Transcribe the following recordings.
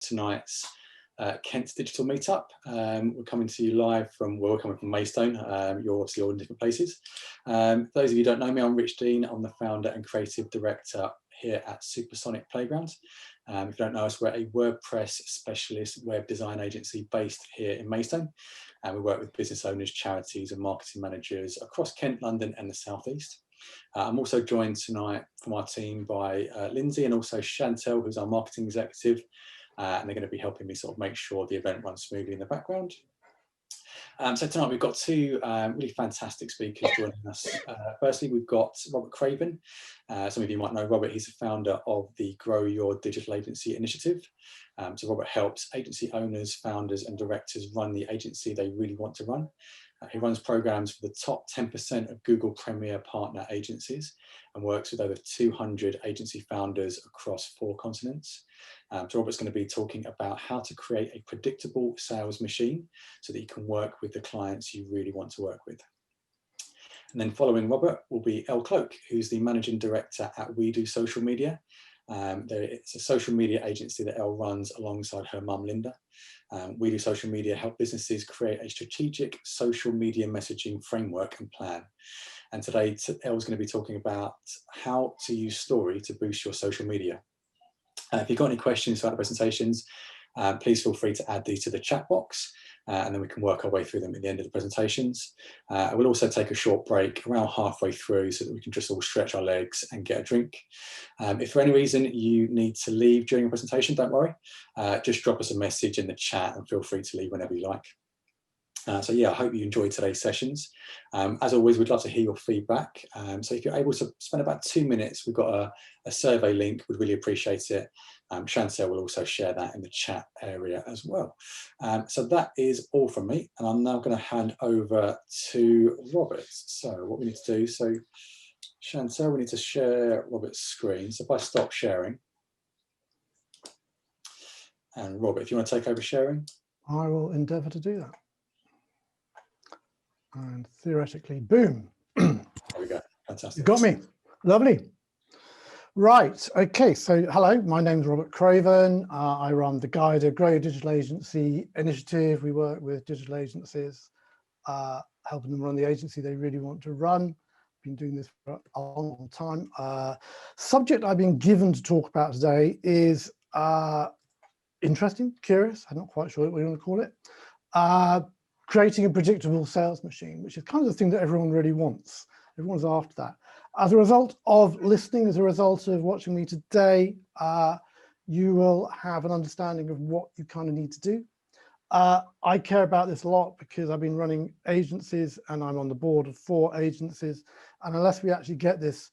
tonight's Kent Digital Meetup. We're coming to you live from, well, we're coming from Maidstone. You're obviously all in different places. For those of you who don't know me, I'm Rich Dean. I'm the founder and creative director here at Supersonic Playground. If you don't know us, we're a WordPress specialist web design agency based here in Maidstone. And we work with business owners, charities and marketing managers across Kent, London and the South East. I'm also joined tonight from our team by Lindsay and also Chantel, who's our marketing executive. And they're going to be helping me sort of make sure the event runs smoothly in the background. So tonight we've got two really fantastic speakers joining us. Firstly, we've got Robert Craven. Some of you might know Robert. He's the founder of the Grow Your Digital Agency Initiative. So Robert helps agency owners, founders and directors run the agency they really want to run. He runs programs for the top 10% of Google Premier partner agencies and works with over 200 agency founders across 4 continents. So Robert's going to be talking about how to create a predictable sales machine so that you can work with the clients you really want to work with. And then following Robert will be Elle Cloak, who's the managing director at We Do Social Media. It's a social media agency that Elle runs alongside her mum, Linda. We Do Social Media help businesses create a strategic social media messaging framework and plan. And today, Elle's going to be talking about how to use story to boost your social media. If you've got any questions throughout the presentations, please feel free to add these to the chat box, and then we can work our way through them at the end of the presentations. We'll also take a short break around halfway through so that we can just all stretch our legs and get a drink. If for any reason you need to leave during a presentation, don't worry. Just drop us a message in the chat and feel free to leave whenever you like. So yeah, I hope you enjoyed today's sessions. As always, we'd love to hear your feedback. So if you're able to spend about 2 minutes, we've got a survey link, we'd really appreciate it. Chantel will also share that in the chat area as well. So that is all from me. And I'm now going to hand over to Robert. So what we need to do, so Chantel, we need to share Robert's screen. So if I stop sharing, and Robert, if you want to take over sharing. I will endeavour to do that. And theoretically, boom. There we go. Fantastic. You got me. Lovely. Right. Okay. So hello, my name's Robert Craven. I run the GYDA Grow Your Digital Agency Initiative. We work with digital agencies, helping them run the agency they really want to run. Been doing this for a long time. Subject I've been given to talk about today is interesting, curious. I'm not quite sure what we want to call it. Creating a predictable sales machine, which is kind of the thing that everyone really wants. Everyone's after that. As a result of listening, as a result of watching me today, you will have an understanding of what you kind of need to do. I care about this a lot because I've been running agencies and I'm on the board of 4 agencies. And unless we actually get this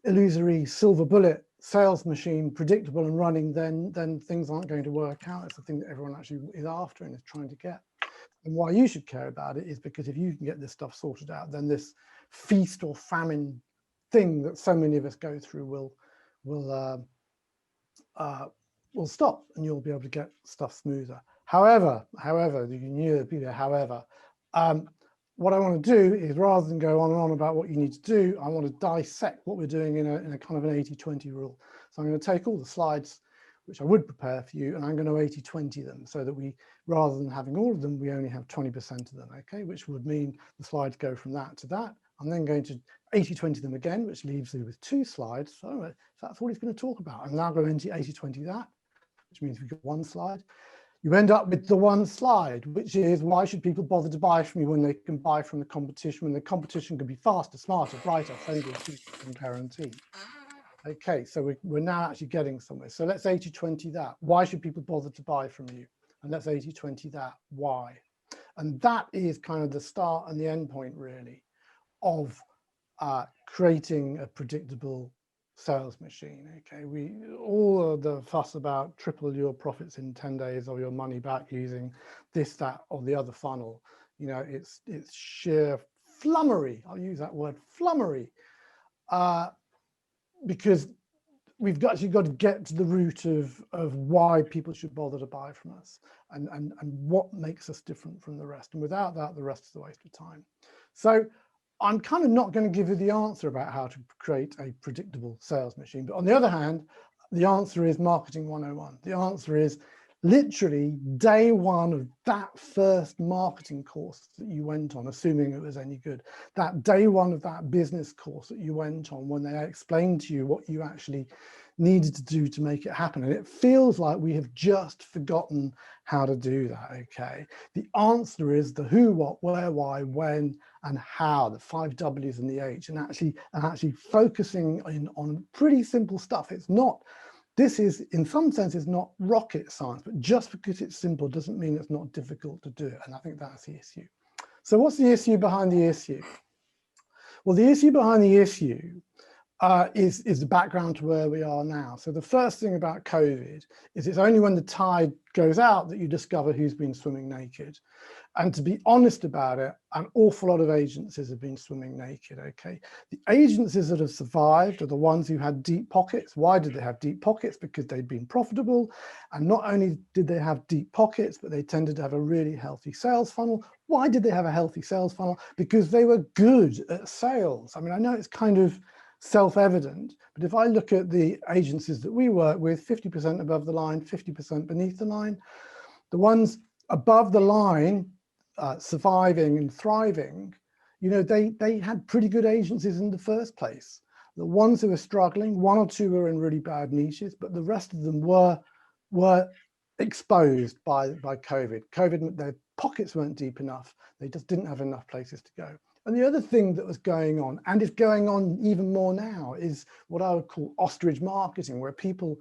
illusory silver bullet sales machine predictable and running, then things aren't going to work out. It's the thing that everyone actually is after and is trying to get. And why you should care about it is because if you can get this stuff sorted out, then this feast or famine thing that so many of us go through will stop, and you'll be able to get stuff smoother. However, you can hear the however. What I want to do is, rather than go on and on about what you need to do, I want to dissect what we're doing in a kind of an 80-20 rule. So I'm going to take all the slides which I would prepare for you, and I'm going to 80-20 them so that we, rather than having all of them, we only have 20% of them, okay? Which would mean the slides go from that to that. I'm then going to 80-20 them again, which leaves you with 2 slides. So that's all he's going to talk about. I'm now going to 80-20 that, which means we've got 1 slide. You end up with the 1 slide, which is, why should people bother to buy from you when they can buy from the competition, when the competition can be faster, smarter, brighter, friendlier, cheaper, and guaranteed. Okay, so we're now actually getting somewhere. So let's 80-20 that. Why should people bother to buy from you? And let's 80-20 that. Why? And that is kind of the start and the end point, really, of creating a predictable sales machine. Okay, all of the fuss about triple your profits in 10 days or your money back using this, that, or the other funnel. You know, it's sheer flummery. I'll use that word, flummery. Because we've actually got to get to the root of why people should bother to buy from us and what makes us different from the rest. And without that, the rest is a waste of time. So I'm kind of not going to give you the answer about how to create a predictable sales machine. But on the other hand, the answer is marketing 101. The answer is, literally day one of that first marketing course that you went on, assuming it was any good, that day one of that business course that you went on, when they explained to you what you actually needed to do to make it happen. And it feels like we have just forgotten how to do that, okay? The answer is the who, what, where, why, when, and how, the 5 W's and the H, and actually focusing on pretty simple stuff. It's not, this is, in some sense, is not rocket science, but just because it's simple doesn't mean it's not difficult to do. And I think that's the issue. So what's the issue behind the issue? Well, the issue behind the issue is the background to where we are now. So the first thing about COVID is it's only when the tide goes out that you discover who's been swimming naked. And to be honest about it, an awful lot of agencies have been swimming naked, okay? The agencies that have survived are the ones who had deep pockets. Why did they have deep pockets? Because they'd been profitable. And not only did they have deep pockets, but they tended to have a really healthy sales funnel. Why did they have a healthy sales funnel? Because they were good at sales. I mean, I know it's kind of self-evident, but if I look at the agencies that we work with, 50% above the line, 50% beneath the line, the ones above the line, surviving and thriving, you know, they had pretty good agencies in the first place. The ones who were struggling, 1 or 2 were in really bad niches, but the rest of them were exposed by COVID. Their pockets weren't deep enough. They just didn't have enough places to go. And the other thing that was going on, and is going on even more now, is what I would call ostrich marketing, where people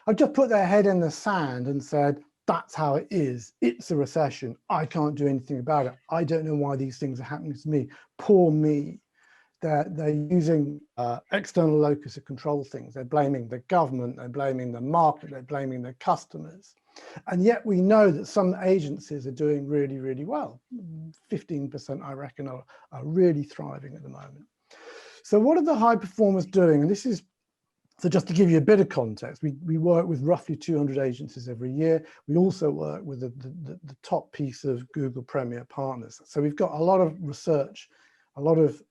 have just put their head in the sand and said, that's how it is. It's a recession. I can't do anything about it. I don't know why these things are happening to me. Poor me. They're using external locus to control things. They're blaming the government. They're blaming the market. They're blaming their customers. And yet we know that some agencies are doing really, really well. 15%, I reckon, are really thriving at the moment. So what are the high performers doing? And this is, so just to give you a bit of context, we work with roughly 200 agencies every year. We also work with the top piece of Google Premier partners. So we've got a lot of research, a lot of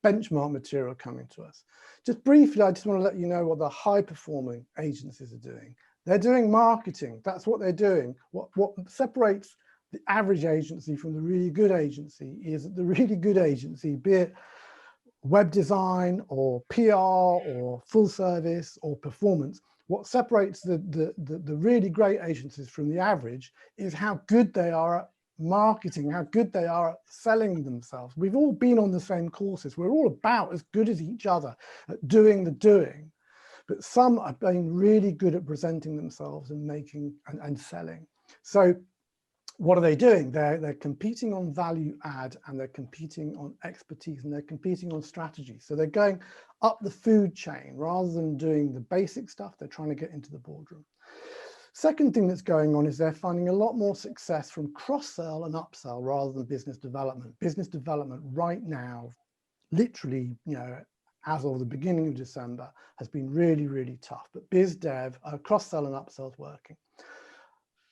benchmark material coming to us. Just briefly, I just want to let you know what the high performing agencies are doing. They're doing marketing. That's what they're doing. What separates the average agency from the really good agency is that the really good agency, be it web design or PR or full service or performance, what separates the really great agencies from the average is how good they are at marketing, how good they are at selling themselves. We've all been on the same courses. We're all about as good as each other at doing the doing, but some are being really good at presenting themselves and making and selling. So what are they doing? They're competing on value add, and they're competing on expertise, and they're competing on strategy. So they're going up the food chain rather than doing the basic stuff. They're trying to get into the boardroom. Second thing that's going on is they're finding a lot more success from cross-sell and upsell rather than business development. Business development right now, literally, you know, as of the beginning of December, has been really, really tough. But biz dev, cross-sell and upsell is working.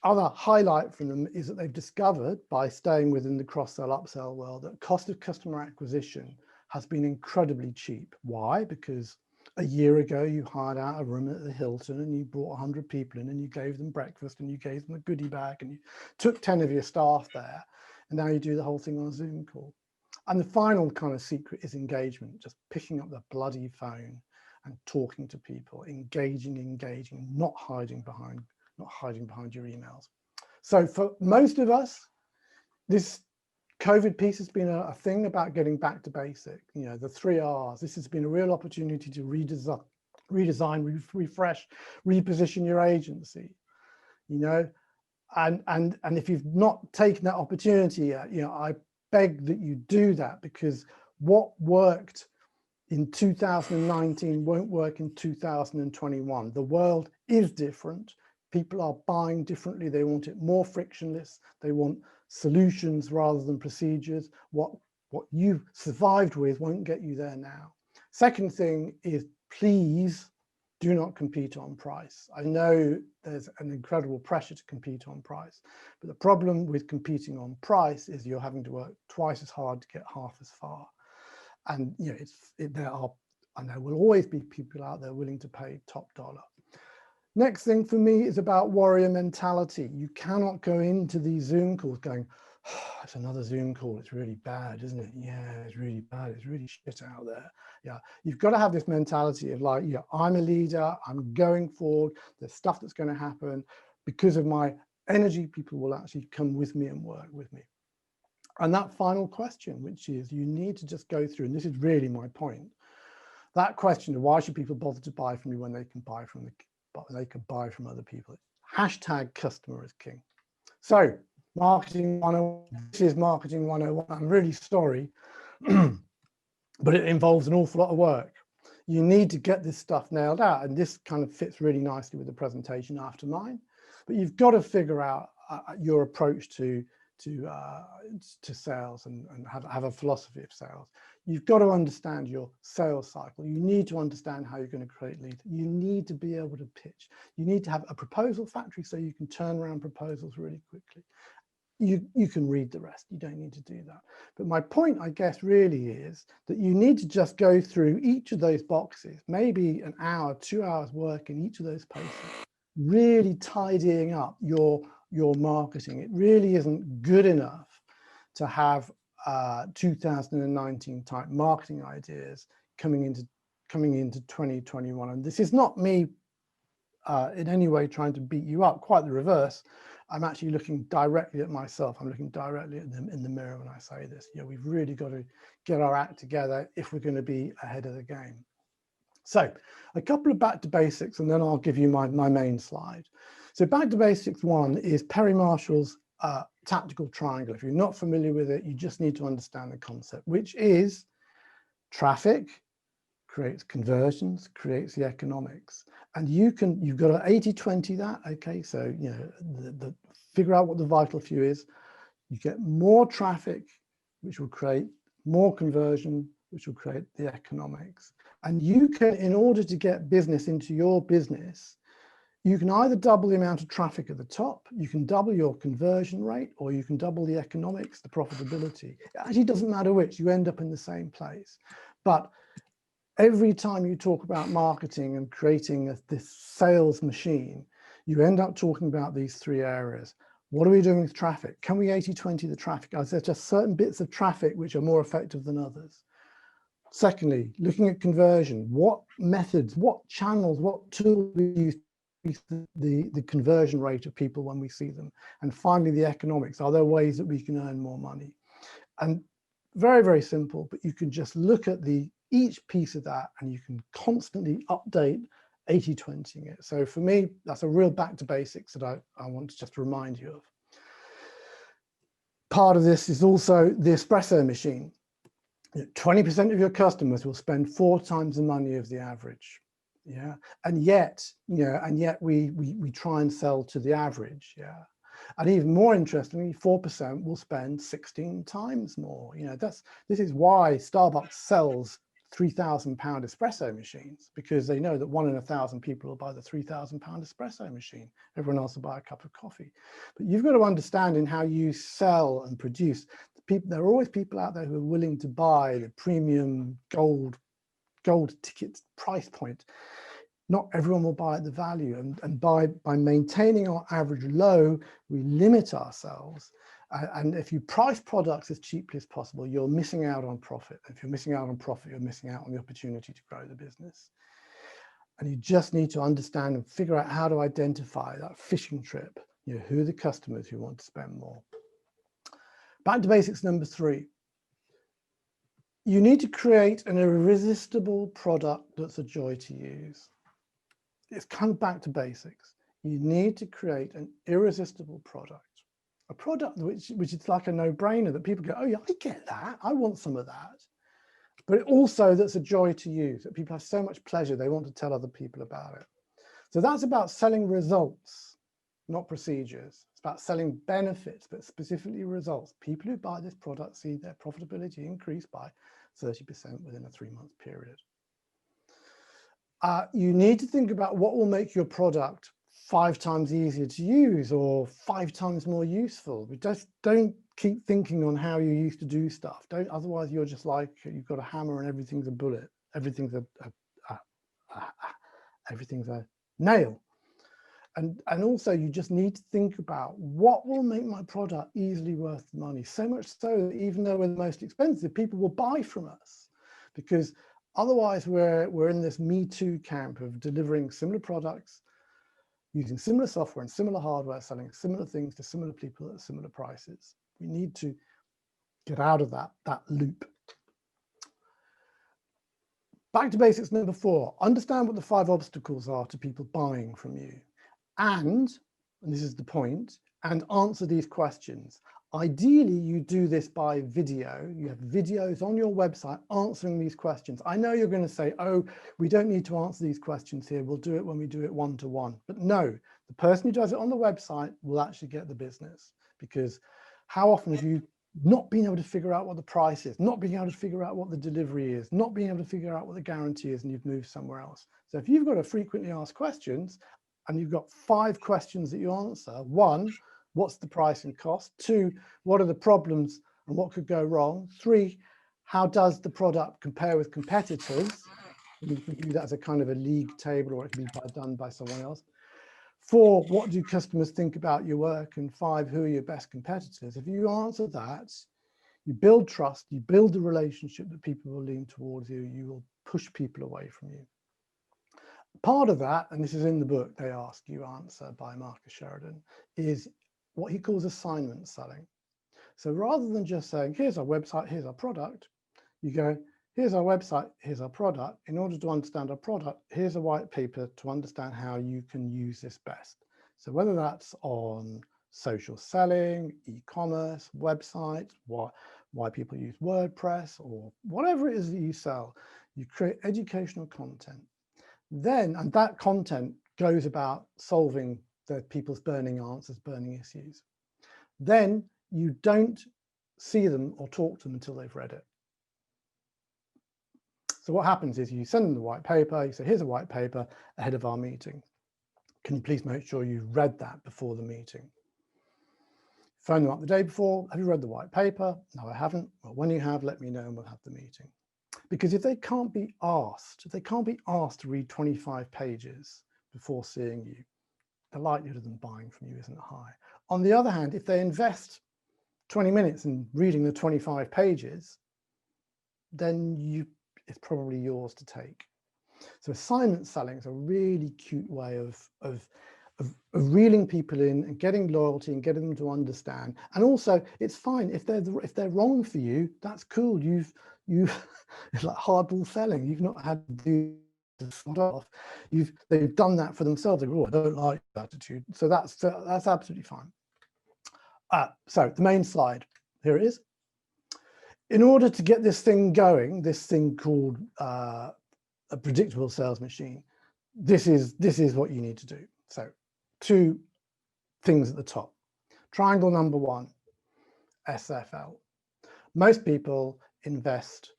Other highlight from them is that they've discovered, by staying within the cross-sell upsell world, that cost of customer acquisition has been incredibly cheap. Why? Because a year ago you hired out a room at the Hilton and you brought 100 people in and you gave them breakfast and you gave them a goodie bag and you took 10 of your staff there, and now you do the whole thing on a Zoom call. And the final kind of secret is engagement, just picking up the bloody phone and talking to people, engaging, not hiding behind your emails. So for most of us, this COVID piece has been a thing about getting back to basic, you know, the 3 R's. This has been a real opportunity to redesign, refresh, reposition your agency, you know, and if you've not taken that opportunity yet, you know, I beg that you do that, because what worked in 2019 won't work in 2021. The world is different. People are buying differently. They want it more frictionless. They want solutions rather than procedures. What you survived with won't get you there now. Second thing is, please do not compete on price. I know there's an incredible pressure to compete on price, but the problem with competing on price is you're having to work twice as hard to get half as far. And you know, there will always be people out there willing to pay top dollar. Next thing for me is about warrior mentality. You cannot go into these Zoom calls going, oh, it's another Zoom call. It's really bad, isn't it? Yeah, it's really bad. It's really shit out there. Yeah, you've got to have this mentality of like, yeah, I'm a leader. I'm going forward. There's stuff that's going to happen. Because of my energy, people will actually come with me and work with me. And that final question, which is you need to just go through, and this is really my point, that question of why should people bother to buy from you when they can buy from other people. Hashtag customer is king. So marketing 101, this is marketing 101. I'm really sorry, but it involves an awful lot of work. You need to get this stuff nailed out, and this kind of fits really nicely with the presentation after mine. But you've got to figure out your approach to sales and have a philosophy of sales. You've got to understand your sales cycle. You need to understand how you're going to create leads. You need to be able to pitch. You need to have a proposal factory so you can turn around proposals really quickly. You can read the rest. You don't need to do that. But my point, I guess, really is that you need to just go through each of those boxes, maybe an hour, 2 hours work in each of those places, really tidying up your marketing. It really isn't good enough to have 2019 type marketing ideas coming into 2021. And this is not me in any way trying to beat you up, quite the reverse. I'm actually looking directly at myself. I'm looking directly at them in the mirror when I say this. Yeah, we've really got to get our act together if we're going to be ahead of the game. So a couple of back to basics, and then I'll give you my main slide. So back to basics 1 is Perry Marshall's tactical triangle. If you're not familiar with it, you just need to understand the concept, which is traffic creates conversions, creates the economics. And you've got to 80-20 that, okay? So, you know, figure out what the vital few is. You get more traffic, which will create more conversion, which will create the economics. And you can, in order to get business into your business, you can either double the amount of traffic at the top, you can double your conversion rate, or you can double the economics, the profitability. It actually doesn't matter which, you end up in the same place. But every time you talk about marketing and creating this sales machine, you end up talking about these 3 areas. What are we doing with traffic? Can we 80-20 the traffic? Are there just certain bits of traffic which are more effective than others? Secondly, looking at conversion, what methods, what channels, what tools we use to increase the conversion rate of people when we see them? And finally, the economics. Are there ways that we can earn more money? And very, very simple, but you can just look at each piece of that and you can constantly update 80-20ing it. So for me, that's a real back to basics that I want to just remind you of. Part of this is also the espresso machine. 20% of your customers will spend 4 times the money of the average. Yeah, and yet, you know, we try and sell to the average. Yeah, and even more interestingly, 4% will spend 16 times more. You know, this is why Starbucks sells £3,000 espresso machines, because they know that 1 in 1,000 people will buy the £3,000 espresso machine. Everyone else will buy a cup of coffee. But you've got to understand in how you sell and produce. There are always people out there who are willing to buy the premium gold ticket price point. Not everyone will buy at the value, and by maintaining our average low, we limit ourselves. And if you price products as cheaply as possible, you're missing out on profit. If you're missing out on profit, you're missing out on the opportunity to grow the business. And you just need to understand and figure out how to identify that fishing trip. You know, who are the customers who want to spend more? Back to basics number 3. You need to create an irresistible product that's a joy to use. It's kind of back to basics. You need to create an irresistible product. A product which is like a no-brainer, that people go, oh yeah, I get that, I want some of that. But also that's a joy to use, that people have so much pleasure, they want to tell other people about it. So that's about selling results, not procedures. It's about selling benefits, but specifically results. People who buy this product see their profitability increase by 30% within a 3-month period. You need to think about what will make your product 5 times easier to use or 5 times more useful. We just don't keep thinking on how you used to do stuff. Otherwise you're just like, you've got a hammer and everything's a bullet. Everything's a nail. And also you just need to think about what will make my product easily worth the money. So much so that even though we're the most expensive, people will buy from us, because otherwise we're in this Me Too camp of delivering similar products, using similar software and similar hardware, selling similar things to similar people at similar prices. We need to get out of that loop. Back to basics number 4, understand what the 5 obstacles are to people buying from you. And this is the point, and answer these questions. Ideally, you do this by video. You have videos on your website answering these questions. I know you're going to say, oh, we don't need to answer these questions here. We'll do it when we do it one-to-one. But no, the person who does it on the website will actually get the business, because how often have you not being able to figure out what the price is, not being able to figure out what the delivery is, not being able to figure out what the guarantee is, and you've moved somewhere else? So if you've got a frequently asked questions and you've got 5 questions that you answer, 1, what's the price and cost? 2, what are the problems and what could go wrong? 3, how does the product compare with competitors? And you can do that as a kind of a league table, or it can be done by someone else. 4, what do customers think about your work? And 5, who are your best competitors? If you answer that, you build trust, you build the relationship that people will lean towards you, you will push people away from you. Part of that, and this is in the book, They Ask, You Answer by Marcus Sheridan, is what he calls assignment selling. So rather than just saying, here's our website, here's our product, you go, here's our website, here's our product. In order to understand our product, here's a white paper to understand how you can use this best. So whether that's on social selling, e-commerce, websites, why people use WordPress, or whatever it is that you sell, you create educational content. Then, and that content goes about solving the people's burning answers, burning issues. Then you don't see them or talk to them until they've read it. So what happens is you send them the white paper, you say, here's a white paper ahead of our meeting. Can you please make sure you read that before the meeting? Phone them up the day before, have you read the white paper? No, I haven't. Well, when you have, let me know and we'll have the meeting. Because if they can't be asked to read 25 pages before seeing you, the likelihood of them buying from you isn't high. On the other hand, if they invest 20 minutes in reading the 25 pages, then it's probably yours to take. So assignment selling is a really cute way of reeling people in and getting loyalty and getting them to understand. And also, it's fine if they're wrong for you. That's cool. You've it's like hardball selling. You've not had to do this off. They've done that for themselves. They go, oh, I don't like that attitude. So that's absolutely fine. So the main slide, here it is. In order to get this thing going, this thing called a predictable sales machine, this is what you need to do. So 2 things at the top. Triangle number 1, SFL. Most people invest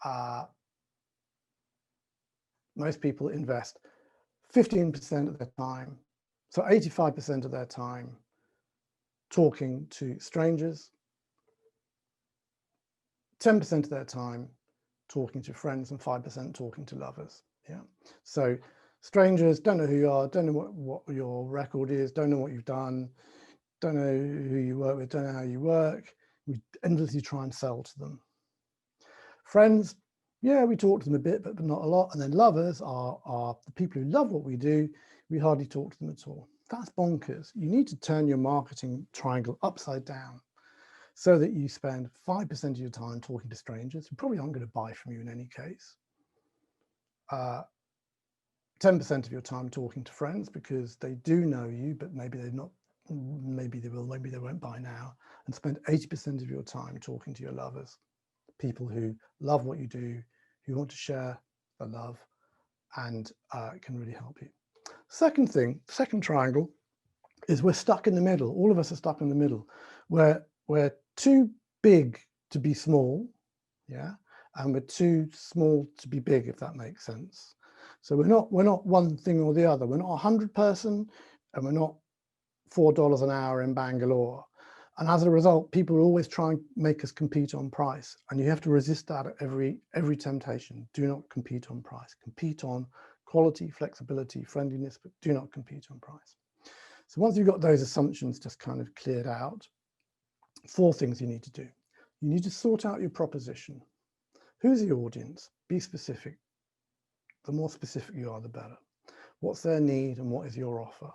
15% of their time, so 85% of their time talking to strangers, 10% of their time talking to friends, and 5% talking to lovers. Yeah. So strangers don't know who you are, don't know what your record is, don't know what you've done, don't know who you work with, don't know how you work. We endlessly try and sell to them. Friends, yeah, we talk to them a bit, but not a lot. And then lovers are the people who love what we do. We hardly talk to them at all. That's bonkers. You need to turn your marketing triangle upside down so that you spend 5% of your time talking to strangers who probably aren't going to buy from you in any case. 10% of your time talking to friends because they do know you, but maybe they're not, maybe they will, maybe they won't buy now. And spend 80% of your time talking to your lovers, people who love what you do, who want to share the love and can really help you. Second thing, second triangle, is we're stuck in the middle. All of us are stuck in the middle. We're too big to be small, yeah, and we're too small to be big, if that makes sense. So we're not one thing or the other. We're not a 100 person, and we're not $4 an hour in Bangalore. And as a result, people are always trying to make us compete on price, and you have to resist that at every temptation. Do not compete on price. Compete on quality, flexibility, friendliness, but do not compete on price. So once you've got those assumptions just kind of cleared out, 4 things you need to do. You need to sort out your proposition. Who's the audience? Be specific. The more specific you are, the better. What's their need and what is your offer?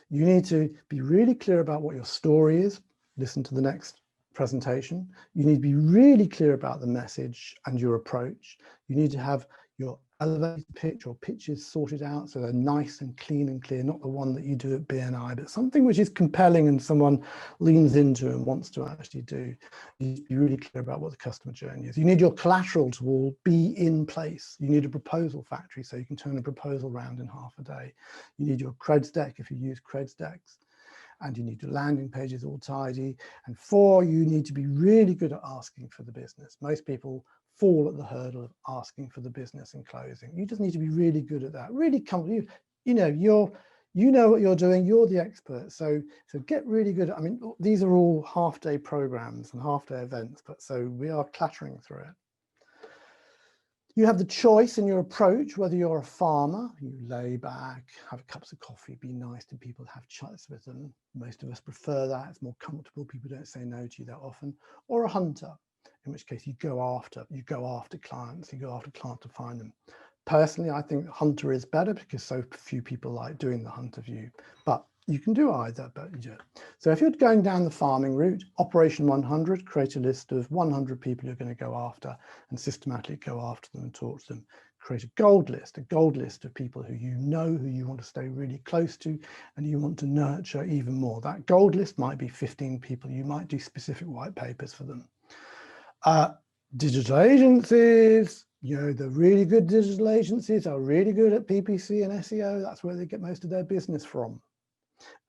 You need to be really clear about what your story is. Listen to the next presentation. You need to be really clear about the message and your approach. You need to have your elevator pitch or pitches sorted out so they're nice and clean and clear, not the one that you do at BNI, but something which is compelling and someone leans into and wants to actually do. You need to be really clear about what the customer journey is. You need your collateral to all be in place. You need a proposal factory so you can turn a proposal around in half a day. You need your creds deck if you use creds decks. And you need your landing pages all tidy. And 4, you need to be really good at asking for the business. Most people fall at the hurdle of asking for the business and closing. You just need to be really good at that. Really comfortable. You know what you're doing. You're the expert. So get really good. I mean, these are all half-day programs and half-day events, but so we are clattering through it. You have the choice in your approach, whether you're a farmer, you lay back, have cups of coffee, be nice to people, have chats with them. Most of us prefer that. It's more comfortable. People don't say no to you that often. Or a hunter, in which case you go after clients, you go after clients to find them. Personally, I think hunter is better because so few people like doing the hunter view, but you can do either, but you do it. So if you're going down the farming route, Operation 100, create a list of 100 people you're going to go after and systematically go after them and talk to them. Create a gold list of people who you know, who you want to stay really close to and you want to nurture even more. That gold list might be 15 people. You might do specific white papers for them. Digital agencies, the really good digital agencies are really good at PPC and SEO. That's where they get most of their business from.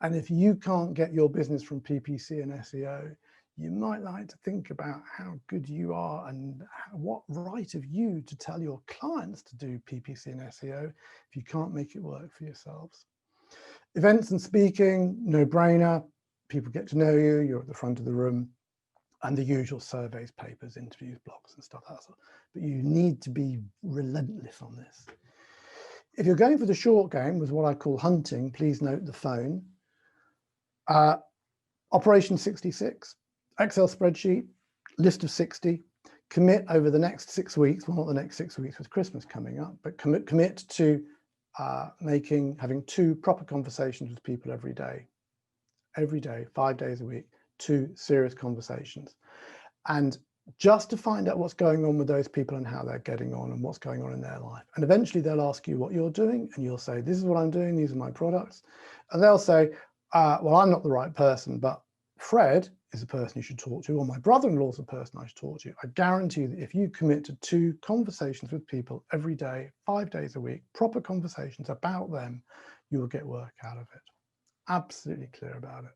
And if you can't get your business from PPC and SEO, you might like to think about how good you are and what right have you to tell your clients to do PPC and SEO if you can't make it work for yourselves. Events and speaking, no brainer. People get to know you, you're at the front of the room, and the usual surveys, papers, interviews, blogs and stuff like that. But you need to be relentless on this. If you're going for the short game with what I call hunting, please note the phone. Operation 66, Excel spreadsheet, list of 60, commit over the next 6 weeks, well, not the next 6 weeks with Christmas coming up, but commit to having 2 proper conversations with people every day, 5 days a week, 2 serious conversations. And just to find out what's going on with those people and how they're getting on and what's going on in their life. And eventually they'll ask you what you're doing and you'll say, this is what I'm doing, these are my products. And they'll say, well, I'm not the right person, but Fred is the person you should talk to, or my brother-in-law is the person I should talk to. I guarantee that if you commit to 2 conversations with people every day, 5 days a week, proper conversations about them, you will get work out of it. Absolutely clear about it.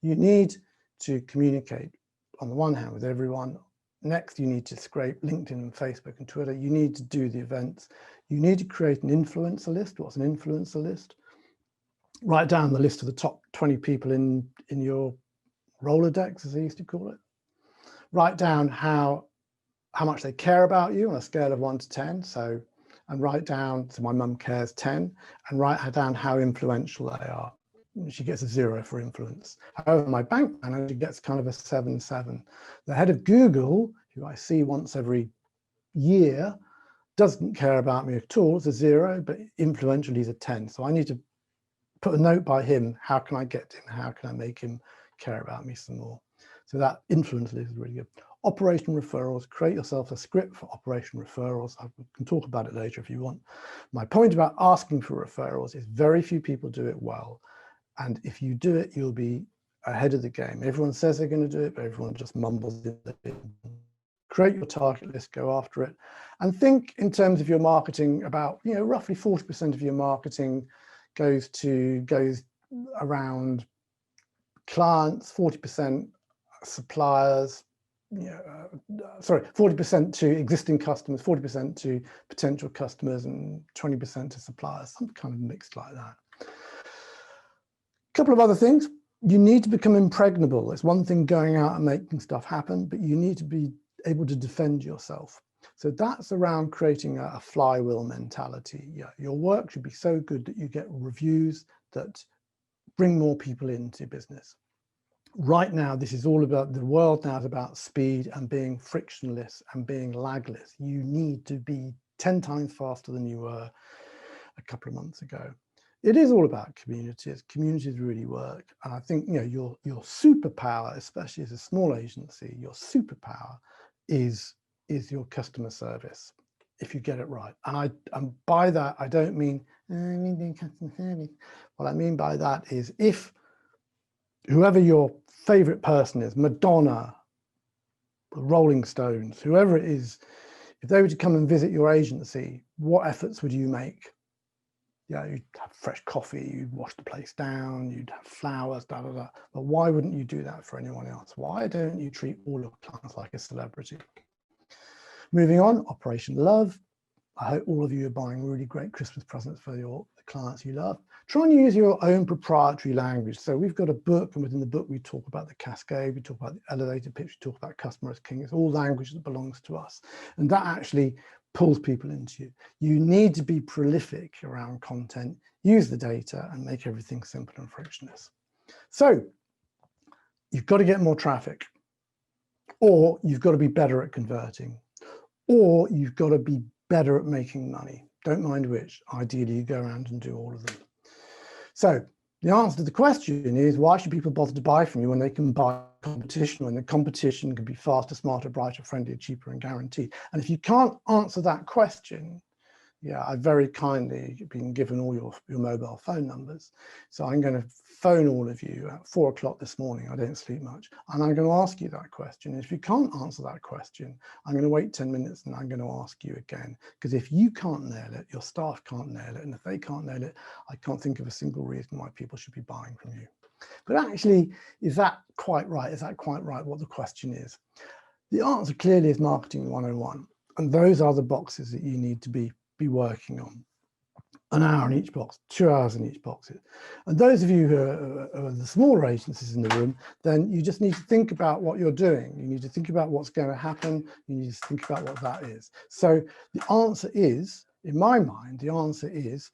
You need to communicate on the one hand with everyone. Next, you need to scrape LinkedIn and Facebook and Twitter. You need to do the events. You need to create an influencer list. What's an influencer list? Write down the list of the top 20 people in your Rolodex, as they used to call it. Write down how much they care about you on a scale of 1 to 10. And write down, so my mum cares 10, and write down how influential they are. She gets a 0 for influence. However, my bank manager gets kind of a 7-7. The head of Google, who I see once every year, doesn't care about me at all. It's a 0, but influential, he's a 10. So I need to put a note by him. How can I get to him? How can I make him care about me some more? So that influence is really good. Operation referrals, create yourself a script for operation referrals. I can talk about it later if you want. My point about asking for referrals is very few people do it well. And if you do it, you'll be ahead of the game. Everyone says they're going to do it, but everyone just mumbles it. Create your target list, go after it, and think in terms of your marketing about, roughly 40% of your marketing goes around clients, 40% suppliers, 40% to existing customers, 40% to potential customers, and 20% to suppliers, some kind of mixed like that. A couple of other things. You need to become impregnable. It's one thing going out and making stuff happen, but you need to be able to defend yourself. So that's around creating a flywheel mentality. Yeah, your work should be so good that you get reviews that bring more people into business. Right now, this is all about, the world now is about speed and being frictionless and being lagless. You need to be 10 times faster than you were a couple of months ago. It is all about communities. Communities really work. And I think, you know, your superpower, especially as a small agency, your superpower is your customer service, if you get it right. And by that, I don't mean customer service. What I mean by that is, if whoever your favorite person is, Madonna, Rolling Stones, whoever it is, if they were to come and visit your agency, what efforts would you make? Yeah, you'd have fresh coffee, you'd wash the place down, you'd have flowers, da da da. But why wouldn't you do that for anyone else? Why don't you treat all your clients like a celebrity? Moving on, Operation Love. I hope all of you are buying really great Christmas presents for the clients you love. Try and use your own proprietary language. So we've got a book, and within the book we talk about the cascade, we talk about the elevator pitch, we talk about customer as king. It's all language that belongs to us. And that actually pulls people into you. You need to be prolific around content, use the data, and make everything simple and frictionless. So you've got to get more traffic, or you've got to be better at converting, or you've got to be better at making money. Don't mind which. Ideally, you go around and do all of them. So the answer to the question is, why should people bother to buy from you when they can buy competition, when the competition can be faster, smarter, brighter, friendlier, cheaper, and guaranteed? And if you can't answer that question, yeah, I've very kindly been given all your mobile phone numbers. So I'm going to phone all of you at 4 o'clock this morning. I don't sleep much. And I'm going to ask you that question. If you can't answer that question, I'm going to wait 10 minutes and I'm going to ask you again. Because if you can't nail it, your staff can't nail it. And if they can't nail it, I can't think of a single reason why people should be buying from you. But actually, is that quite right? Is that quite right what the question is? The answer clearly is marketing 101. And those are the boxes that you need to be working on. An hour in each box, 2 hours in each box. And those of you who are the smaller agencies in the room, then you just need to think about what you're doing. You need to think about what's going to happen. You need to think about what that is. So the answer is, in my mind, the answer is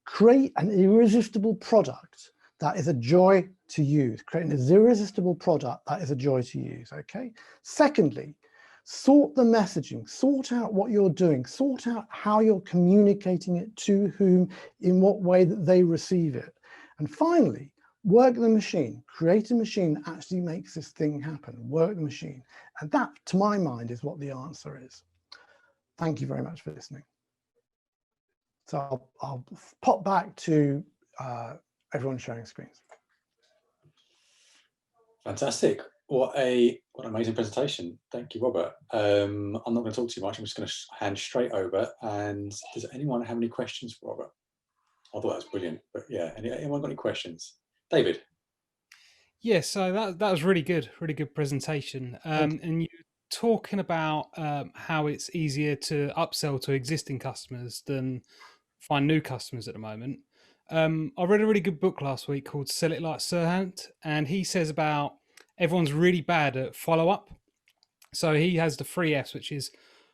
create an irresistible product that is a joy to use. Create an irresistible product that is a joy to use, okay? Secondly, sort the messaging, sort out what you're doing, sort out how you're communicating it to whom, in what way that they receive it. And finally, work the machine, create a machine that actually makes this thing happen, work the machine. And that, to my mind, is what the answer is. Thank you very much for listening. So I'll pop back to everyone sharing screens. Fantastic. What an amazing presentation. Thank you, Robert. I'm not going to talk too much. I'm just going to hand straight over. And does anyone have any questions for Robert? I thought that was brilliant. But yeah, anyone got any questions? David? Yeah, so that was really good presentation. And you're talking about how it's easier to upsell to existing customers than find new customers at the moment. I read a really good book last week called Sell It Like Sirhant, and he says about everyone's really bad at follow-up. So he has the 3 Fs, which is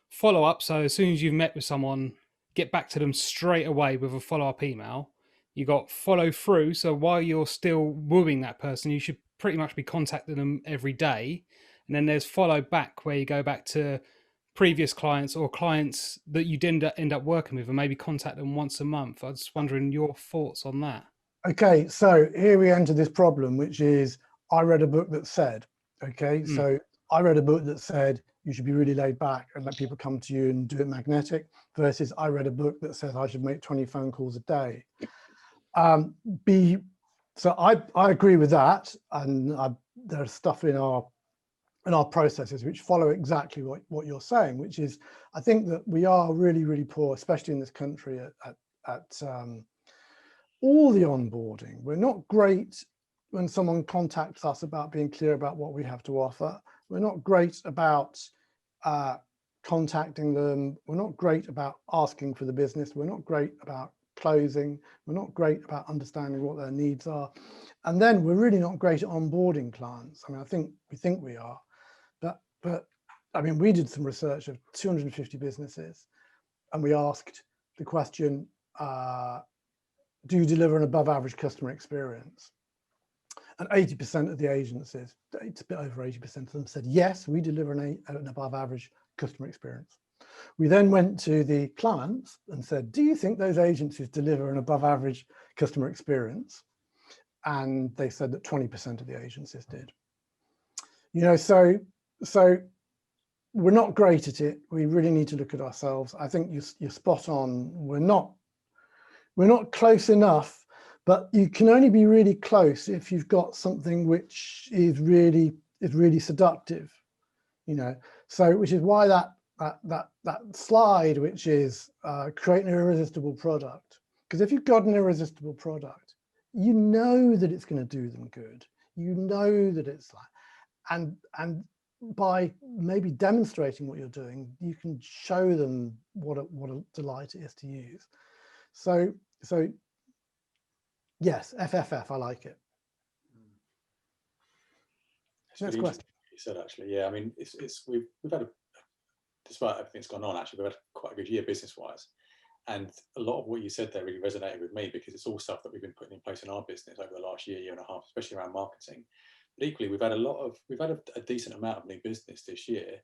follow-up. So as soon as you've met with someone, get back to them straight away with a follow-up email. You got follow through. So while you're still wooing that person, you should pretty much be contacting them every day. And then there's follow back, where you go back to previous clients or clients that you didn't end up working with and maybe contact them once a month. I was just wondering your thoughts on that. Okay, so here we enter this problem, which is, I read a book that said, okay, so I read a book that said you should be really laid back and let people come to you and do it magnetic, versus I read a book that says I should make 20 phone calls a day. So I agree with that, and there's stuff in our processes which follow exactly what you're saying, which is, I think that we are really, really poor, especially in this country, at all the onboarding. We're not great when someone contacts us about being clear about what we have to offer. We're not great about contacting them. We're not great about asking for the business. We're not great about closing. We're not great about understanding what their needs are. And then we're really not great at onboarding clients. I mean, we think we are, but I mean, we did some research of 250 businesses, and we asked the question, do you deliver an above average customer experience? And 80% of the agencies, it's a bit over 80% of them, said, yes, we deliver an above average customer experience. We then went to the clients and said, do you think those agencies deliver an above average customer experience? And they said that 20% of the agencies did. You know, so we're not great at it. We really need to look at ourselves. I think you're spot on. We're not close enough. But you can only be really close if you've got something which is really seductive, you know. So which is why that slide, which is create an irresistible product, because if you've got an irresistible product, you know that it's going to do them good. You know that it's like, and by maybe demonstrating what you're doing, you can show them what a delight it is to use. So. Yes, FFF, I like it. Next question. You said, actually, yeah. I mean, we've had despite everything that's gone on, actually, we've had quite a good year business-wise, and a lot of what you said there really resonated with me, because it's all stuff that we've been putting in place in our business over the last year and a half, especially around marketing. But equally, we've had a decent amount of new business this year,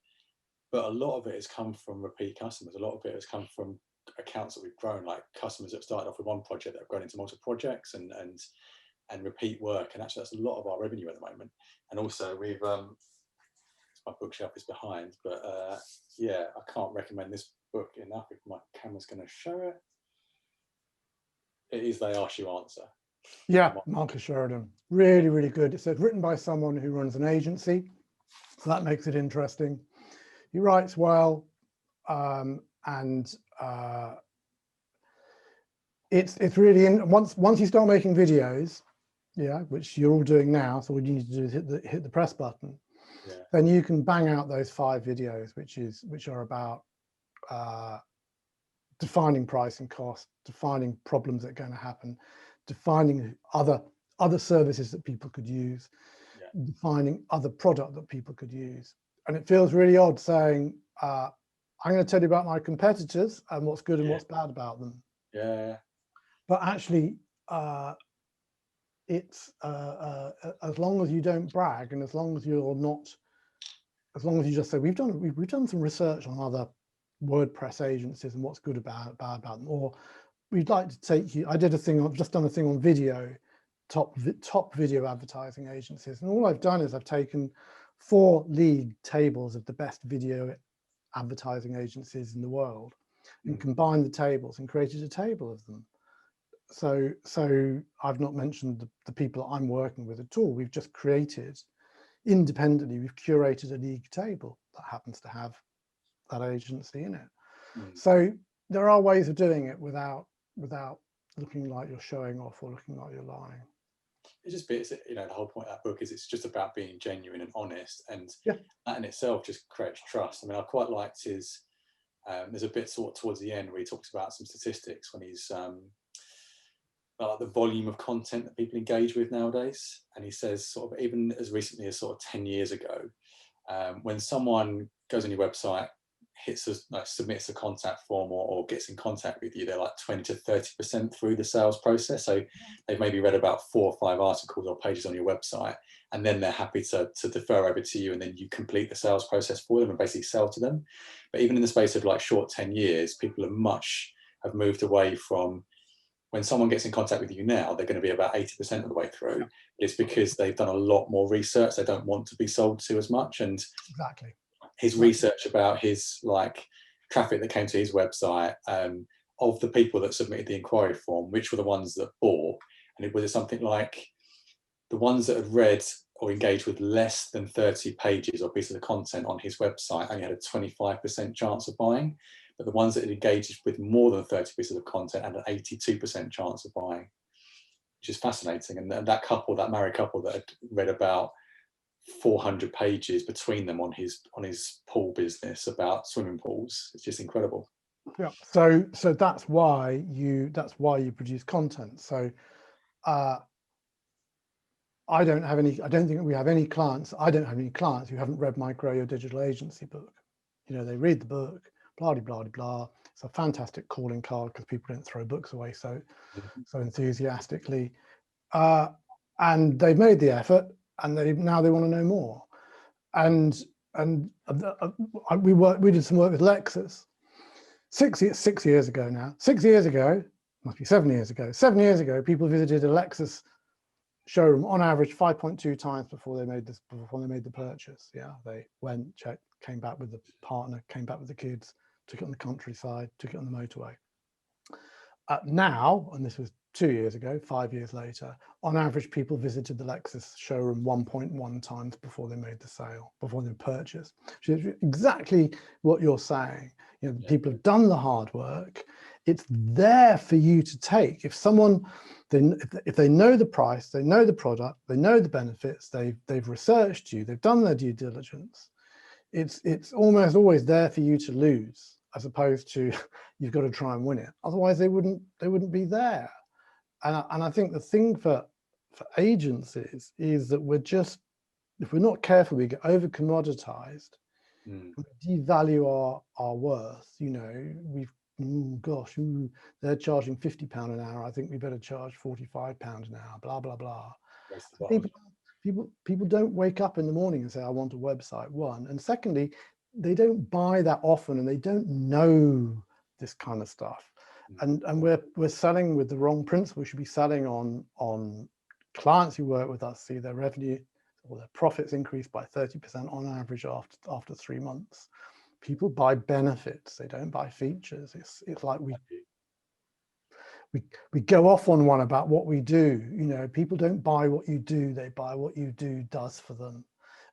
but a lot of it has come from repeat customers. A lot of it has come from accounts that we've grown, like customers that started off with one project that have grown into multiple projects and repeat work. And actually, that's a lot of our revenue at the moment. And also, we've my bookshelf is behind, but yeah, I can't recommend this book enough. If my camera's going to show it, it is They Ask You Answer. Yeah, Marcus Sheridan, really good. It says written by someone who runs an agency, so that makes it interesting. He writes well, and it's really once you start making videos, yeah, which you're all doing now. So what you need to do is hit the press button. Yeah. Then you can bang out those 5 videos, which are about defining price and cost, defining problems that are going to happen, defining other services that people could use, yeah, defining other product that people could use. And it feels really odd saying, I'm going to tell you about my competitors and what's good and what's bad about them. Yeah. But actually, it's as long as you don't brag, and as long as you're not, as long as you just say we've done some research on other WordPress agencies and what's good about them, or we'd like to take you. I've just done a thing on video, top video advertising agencies, and all I've done is I've taken 4 league tables of the best video advertising agencies in the world and combined the tables and created a table of them. So I've not mentioned the people that I'm working with at all. We've just created independently, we've curated a league table that happens to have that agency in it. So there are ways of doing it without looking like you're showing off or looking like you're lying. It's just the whole point of that book is it's just about being genuine and honest, and that in itself just creates trust. I mean, I quite liked his there's a bit sort of towards the end where he talks about some statistics when he's about the volume of content that people engage with nowadays, and he says sort of even as recently as sort of 10 years ago, when someone goes on your website, submits a contact form or gets in contact with you, they're like 20 to 30% through the sales process. So they've maybe read about 4 or 5 articles or pages on your website, and then they're happy to defer over to you, and then you complete the sales process for them and basically sell to them. But even in the space of like short 10 years, people have moved away from, when someone gets in contact with you now, they're going to be about 80% of the way through. It's because they've done a lot more research. They don't want to be sold to as much. And exactly. His research about his traffic that came to his website, of the people that submitted the inquiry form, which were the ones that bought, and it was something like the ones that had read or engaged with less than 30 pages or pieces of content on his website only had a 25% chance of buying, but the ones that had engaged with more than 30 pieces of content had an 82% chance of buying, which is fascinating. And that married couple that had read about 400 pages between them on his pool business about swimming pools. It's just incredible. Yeah. So that's why you produce content. So I don't think we have any clients. I don't have any clients who haven't read my Grow Your Digital Agency book. You know, they read the book, blah, blah, blah, blah. It's a fantastic calling card because people don't throw books away so enthusiastically. And they've made the effort, and now they want to know more. And we did some work with Lexus 6 years ago now. 6 years ago, must be 7 years ago. 7 years ago, people visited a Lexus showroom on average 5.2 times before they made the purchase. Yeah, they went, checked, came back with the partner, came back with the kids, took it on the countryside, took it on the motorway. Now, and this was 2 years ago, 5 years later, on average, people visited the Lexus showroom 1.1 times before they made the sale, before they purchased, which is exactly what you're saying. You know, people have done the hard work. It's there for you to take. If someone, if they know the price, they know the product, they know the benefits, they've researched you, they've done their due diligence, it's almost always there for you to lose, as opposed to you've got to try and win it. Otherwise, they wouldn't be there. And I think the thing for agencies is that we're just, if we're not careful, we get over commoditized, we devalue our worth. You know, they're charging £50 an hour. I think we better charge £45 an hour. Blah blah blah. People don't wake up in the morning and say, I want a website. One, and secondly, they don't buy that often, and they don't know this kind of stuff. And we're selling with the wrong principle. We should be selling on clients who work with us, see their revenue or their profits increase by 30% on average after 3 months. People buy benefits, they don't buy features. It's like we go off on one about what we do. You know, people don't buy what you do, they buy what you do does for them.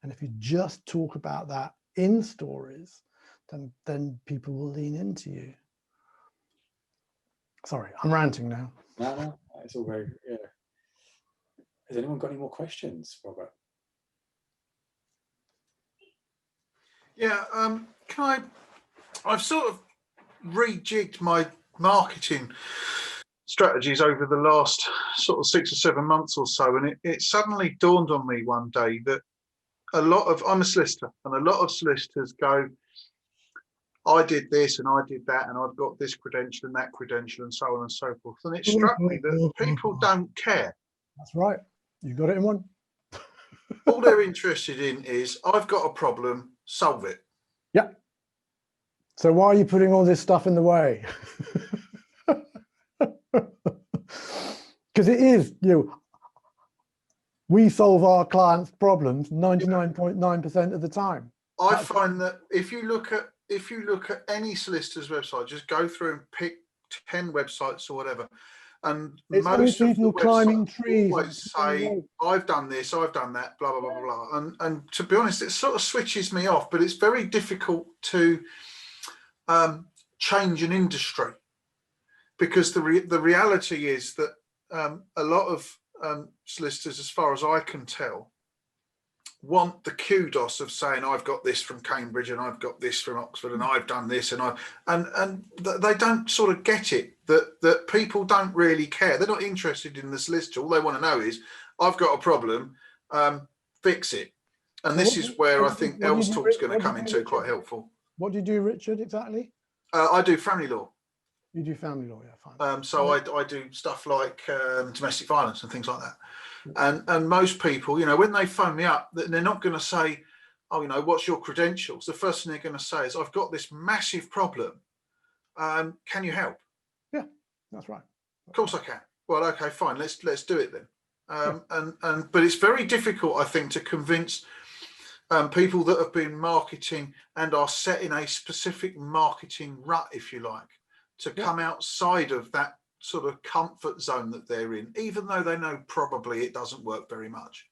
And if you just talk about that in stories, then people will lean into you. Sorry, I'm ranting now. No, it's all very, yeah. Has anyone got any more questions, Robert? Yeah, I've sort of rejigged my marketing strategies over the last sort of 6 or 7 months or so, and it suddenly dawned on me one day that I'm a solicitor, and a lot of solicitors go, I did this and I did that, and I've got this credential and that credential and so on and so forth. And it struck me that people don't care. That's right. You got it in one. All they're interested in is, I've got a problem, solve it. Yeah. So why are you putting all this stuff in the way? Because it is, you know, we solve our clients' problems 99.9% of the time. I find that if you look at any solicitor's website, just go through and pick 10 websites or whatever, and it's most of the climbing trees always say, I've done this, I've done that, blah blah blah blah. And to be honest, it sort of switches me off. But it's very difficult to change an industry, because the reality is that a lot of solicitors, as far as I can tell, want the kudos of saying, I've got this from Cambridge and I've got this from Oxford and I've done this, and they don't sort of get it, that people don't really care. They're not interested in the solicitor. All they want to know is, I've got a problem, fix it. And this is where I think Els Talk's going to come into quite helpful. What do you do, Richard, exactly? I do family law. You do family law, yeah, fine. So I do stuff like domestic violence and things like that. And most people, you know, when they phone me up, they're not going to say, oh, you know, what's your credentials? The first thing they're going to say is, I've got this massive problem. Can you help? Yeah, that's right. Of course I can. Well, okay, fine. Let's do it then. But it's very difficult, I think, to convince people that have been marketing and are set in a specific marketing rut, if you like, to come outside of that sort of comfort zone that they're in, even though they know probably it doesn't work very much.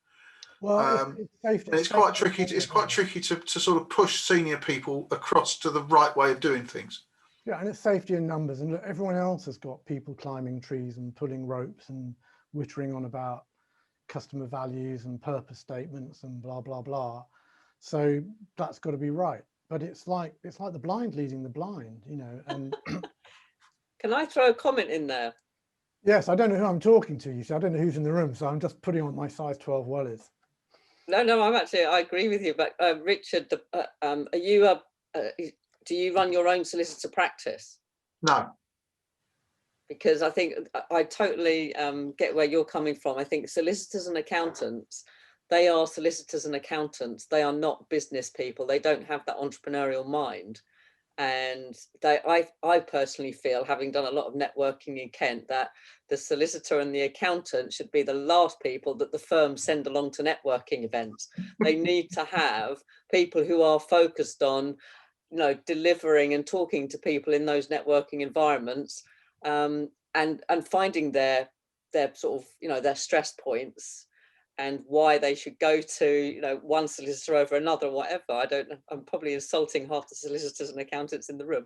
Well, it's quite tricky. It's quite tricky to sort of push senior people across to the right way of doing things. Yeah, and it's safety in numbers. And look, everyone else has got people climbing trees and pulling ropes and wittering on about customer values and purpose statements and blah blah blah. So that's got to be right. But it's like the blind leading the blind, you know. And can I throw a comment in there? Yes, I don't know who I'm talking to. You see, I don't know who's in the room, so I'm just putting on my size 12 wellies. No, I agree with you. But Richard, are you do you run your own solicitor practice? No. Because I think I totally get where you're coming from. I think solicitors and accountants, they are solicitors and accountants. They are not business people. They don't have that entrepreneurial mind. And I personally feel, having done a lot of networking in Kent, that the solicitor and the accountant should be the last people that the firms send along to networking events. They need to have people who are focused on, you know, delivering and talking to people in those networking environments, and finding their sort of, you know, their stress points and why they should go to, you know, one solicitor over another, or whatever. I don't know. I'm probably insulting half the solicitors and accountants in the room.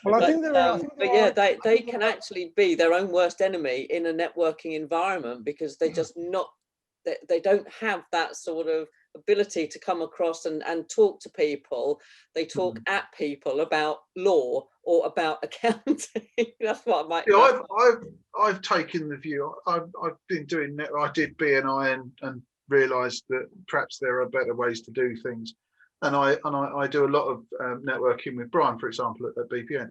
Well, I think there are. But yeah, they can actually be their own worst enemy in a networking environment, because they just not, they don't have that sort of ability to come across and talk to people. They talk at people about law or about accounting. That's what I might. Yeah, I've taken the view. I've been doing net. I did BNI and realised that perhaps there are better ways to do things. And I do a lot of networking with Brian, for example, at BPN.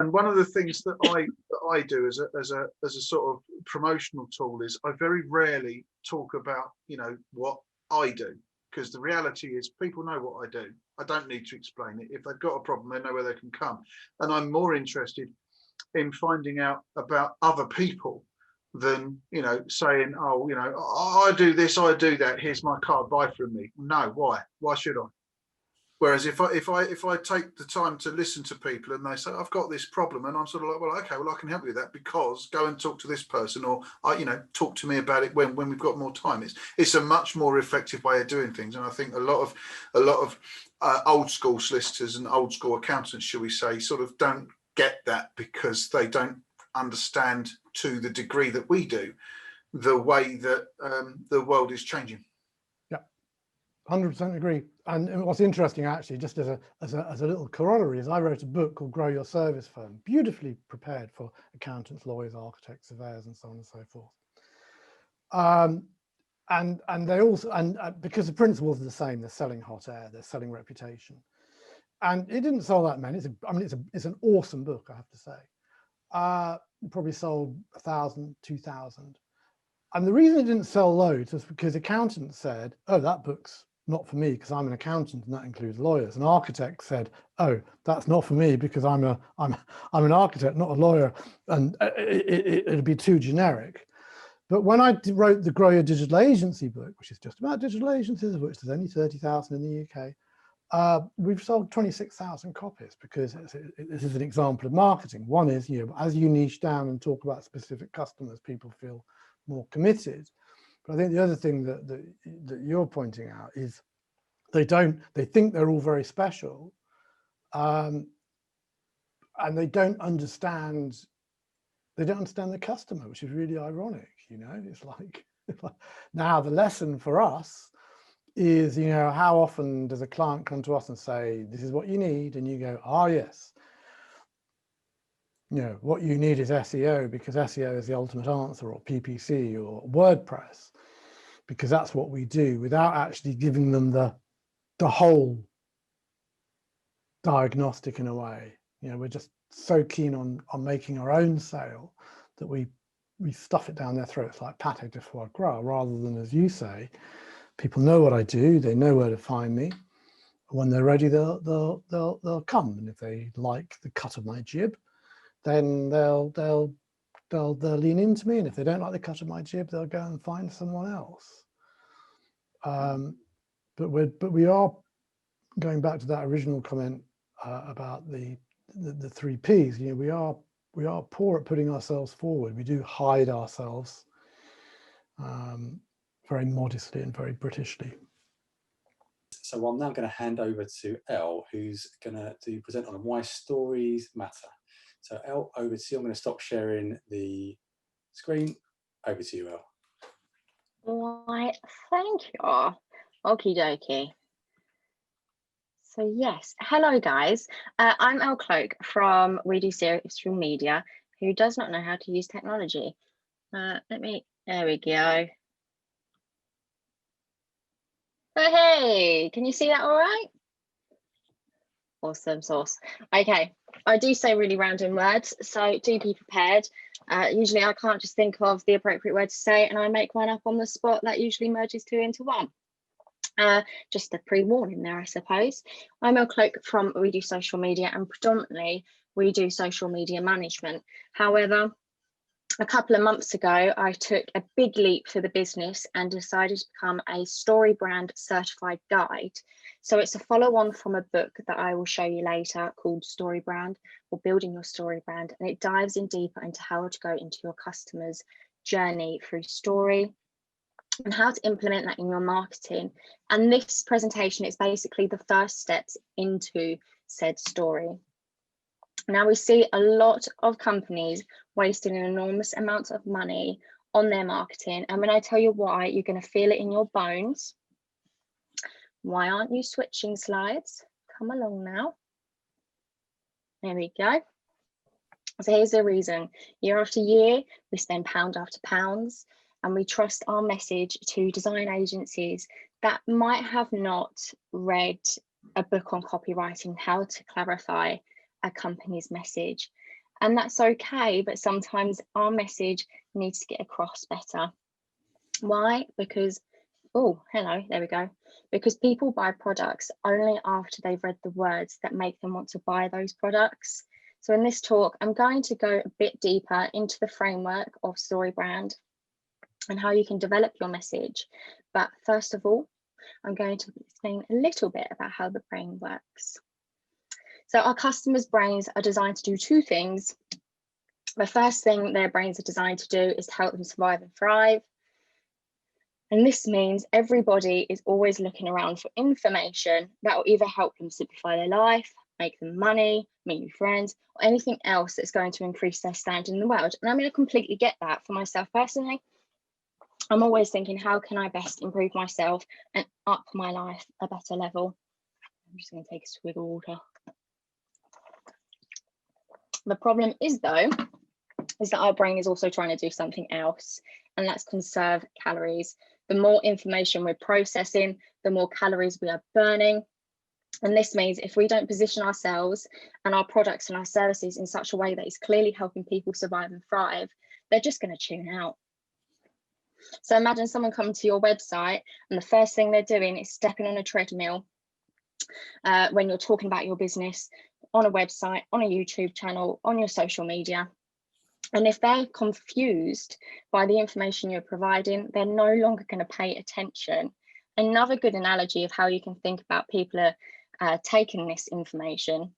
And one of the things that I do as a sort of promotional tool is I very rarely talk about, you know, what I do, because the reality is people know what I do. I don't need to explain it. If they've got a problem, they know where they can come. And I'm more interested in finding out about other people than, you know, saying, oh, you know, I do this, I do that, here's my card, buy from me. No, why should I? Whereas if I take the time to listen to people and they say, I've got this problem, and I'm sort of like, well, okay, well, I can help you with that, because go and talk to this person, or you know, talk to me about it when we've got more time. It's a much more effective way of doing things. And I think a lot of old school solicitors and old school accountants, shall we say, sort of don't get that, because they don't understand to the degree that we do the way that the world is changing. 100% agree. And what's interesting, actually, just as a little corollary, is I wrote a book called Grow Your Service Firm, beautifully prepared for accountants, lawyers, architects, surveyors, and so on and so forth. And they also, because the principles are the same, they're selling hot air, they're selling reputation. And it didn't sell that many. It's an awesome book, I have to say. Probably sold 1,000, 2,000. And the reason it didn't sell loads was because accountants said, oh, that book's not for me because I'm an accountant, and that includes lawyers. An architect said, oh, that's not for me because I'm an architect, not a lawyer, and it'd be too generic. But when I wrote the Grow Your Digital Agency book, which is just about digital agencies, of which there's only 30,000 in the UK, we've sold 26,000 copies, because this is an example of marketing. One is, you know, as you niche down and talk about specific customers, people feel more committed. But I think the other thing that you're pointing out is they think they're all very special, and they don't understand the customer, which is really ironic. You know, it's like now the lesson for us is, you know, how often does a client come to us and say, this is what you need, and you go, oh yes, you know, what you need is SEO, because SEO is the ultimate answer, or PPC or WordPress, because that's what we do, without actually giving them the whole diagnostic in a way. You know, we're just so keen on making our own sale that we stuff it down their throats like pate de foie gras, rather than, as you say, people know what I do, they know where to find me. When they're ready, they'll come, and if they like the cut of my jib, then they'll lean into me, and if they don't like the cut of my jib, they'll go and find someone else. But we are going back to that original comment about the 3 Ps. You know, we are poor at putting ourselves forward. We do hide ourselves very modestly and very Britishly. So I'm now going to hand over to Elle, who's going to present on why stories matter. So Elle, over to you. I'm going to stop sharing the screen. Over to you, Elle. Why, thank you. Okie dokie. So yes, hello guys. I'm Elle Cloak from We Do Social Media, who does not know how to use technology. There we go. Oh, hey, can you see that all right? Awesome sauce. Okay, I do say really random words, so do be prepared. Usually I can't just think of the appropriate word to say and I make one up on the spot. That usually merges two into one. Just a pre-warning there, I suppose. I'm Elle Cloak from We Do Social Media, and predominantly we do social media management. However, a couple of months ago, I took a big leap for the business and decided to become a story brand certified guide. So it's a follow-on from a book that I will show you later called Story Brand, or Building Your Story Brand, and it dives in deeper into how to go into your customer's journey through story and how to implement that in your marketing. And this presentation is basically the first steps into said story. Now, we see a lot of companies wasting an enormous amount of money on their marketing. And when I tell you why, you're going to feel it in your bones. Why aren't you switching slides? Come along now. There we go. So here's the reason. Year after year, we spend pound after pounds, and we trust our message to design agencies that might have not read a book on copywriting, how to clarify a company's message. And that's okay, but sometimes our message needs to get across better. Why? Because, oh, hello, there we go. Because people buy products only after they've read the words that make them want to buy those products. So in this talk, I'm going to go a bit deeper into the framework of Story Brand and how you can develop your message. But first of all, I'm going to explain a little bit about how the brain works. So our customers' brains are designed to do two things. The first thing their brains are designed to do is to help them survive and thrive. And this means everybody is always looking around for information that will either help them simplify their life, make them money, make new friends, or anything else that's going to increase their standing in the world. And I'm going to completely get that for myself personally. I'm always thinking, how can I best improve myself and up my life a better level? I'm just going to take a swig of water. The problem is, though, is that our brain is also trying to do something else, and that's conserve calories. The more information we're processing, the more calories we are burning. And this means if we don't position ourselves and our products and our services in such a way that is clearly helping people survive and thrive, they're just going to tune out. So imagine someone coming to your website and the first thing they're doing is stepping on a treadmill when you're talking about your business on a website, on a YouTube channel, on your social media. And if they're confused by the information you're providing, they're no longer going to pay attention. Another good analogy of how you can think about people taking this information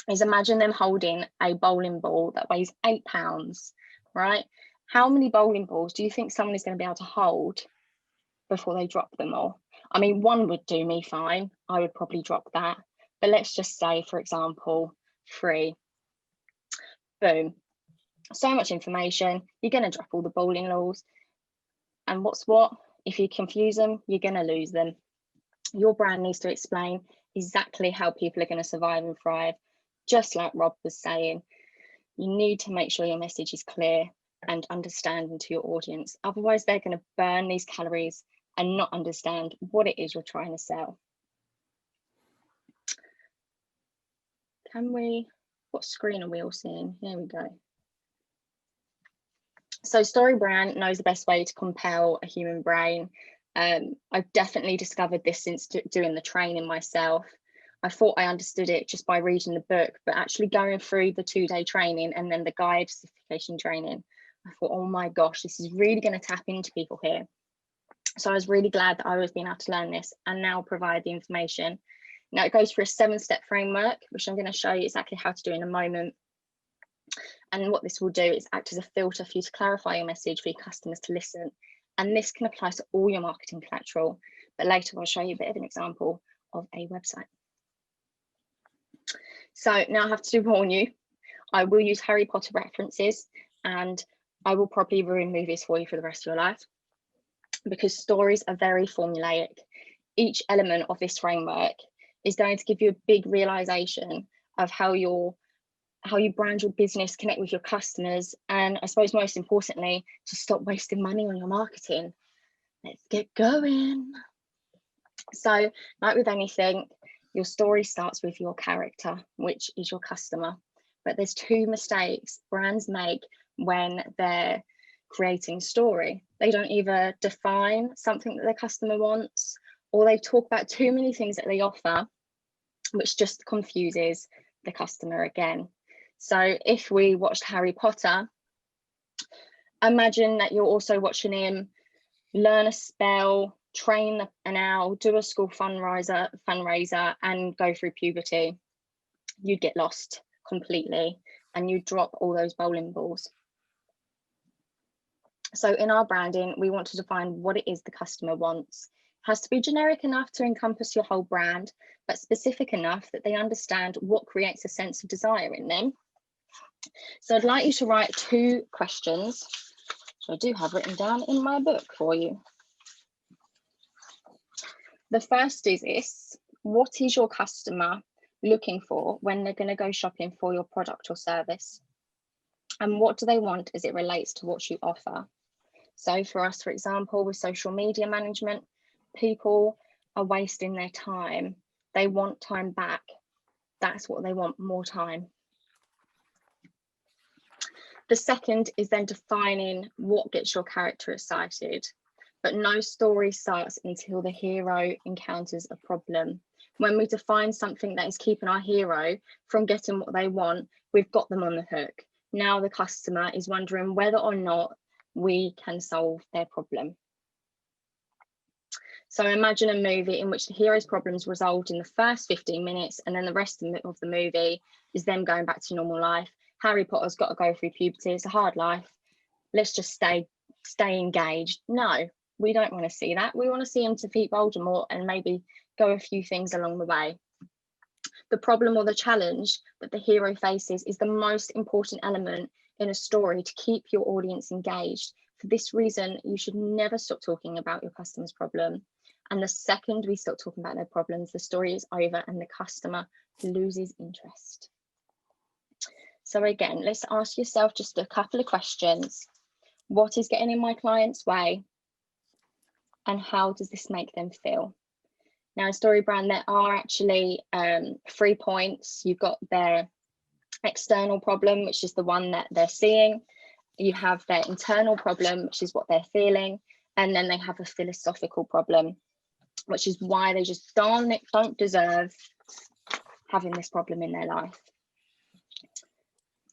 is imagine them holding a bowling ball that weighs 8 pounds, right? How many bowling balls do you think someone is going to be able to hold before they drop them all? I mean, one would do me fine. I would probably drop that. But let's just say, for example, 3. Boom. So much information, you're going to drop all the bowling balls. And what's what? If you confuse them, you're going to lose them. Your brand needs to explain exactly how people are going to survive and thrive. Just like Rob was saying, you need to make sure your message is clear and understanding to your audience. Otherwise, they're going to burn these calories and not understand what it is you're trying to sell. What screen are we all seeing? Here we go. So Story Brand knows the best way to compel a human brain. I've definitely discovered this since doing the training myself. I thought I understood it just by reading the book, but actually going through the 2-day training and then the guide certification training, I thought, oh my gosh, this is really going to tap into people here. So I was really glad that I was being able to learn this and now provide the information. Now it goes through a 7-step framework, which I'm going to show you exactly how to do in a moment. And what this will do is act as a filter for you to clarify your message for your customers to listen. And this can apply to all your marketing collateral. But later I'll show you a bit of an example of a website. So now I have to warn you, I will use Harry Potter references and I will probably ruin movies for you for the rest of your life because stories are very formulaic. Each element of this framework is going to give you a big realization of how you brand your business, connect with your customers, and I suppose most importantly, to stop wasting money on your marketing. Let's get going. So like with anything, Your story starts with your character, which is your customer. But there's two mistakes brands make when they're creating story. They don't either define something that their customer wants, or they talk about too many things that they offer, which just confuses the customer again. So if we watched Harry Potter, imagine that you're also watching him learn a spell, train an owl, do a school fundraiser, and go through puberty. You'd get lost completely and you drop all those bowling balls. So in our branding, we want to define what it is the customer wants. It has to be generic enough to encompass your whole brand, but specific enough that they understand what creates a sense of desire in them. So I'd like you to write 2 questions, which I do have written down in my book for you. The first is this: what is your customer looking for when they're going to go shopping for your product or service? And what do they want as it relates to what you offer? So for us, for example, with social media management, people are wasting their time. They want time back. That's what they want, more time. The second is then defining what gets your character excited. But no story starts until the hero encounters a problem. When we define something that is keeping our hero from getting what they want, we've got them on the hook. Now the customer is wondering whether or not we can solve their problem. So imagine a movie in which the hero's problems resolved in the first 15 minutes, and then the rest of the movie is them going back to normal life. Harry Potter's got to go through puberty. It's a hard life. Let's just stay engaged. No, we don't want to see that. We want to see him defeat Voldemort and maybe go a few things along the way. The problem or the challenge that the hero faces is the most important element in a story to keep your audience engaged. For this reason, you should never stop talking about your customer's problem. And the second we stop talking about their problems, the story is over and the customer loses interest. So again, let's ask yourself just a couple of questions. What is getting in my client's way? And how does this make them feel? Now, in Story Brand, there are actually 3 points. You've got their external problem, which is the one that they're seeing. You have their internal problem, which is what they're feeling. And then they have a philosophical problem, which is why they just don't deserve having this problem in their life.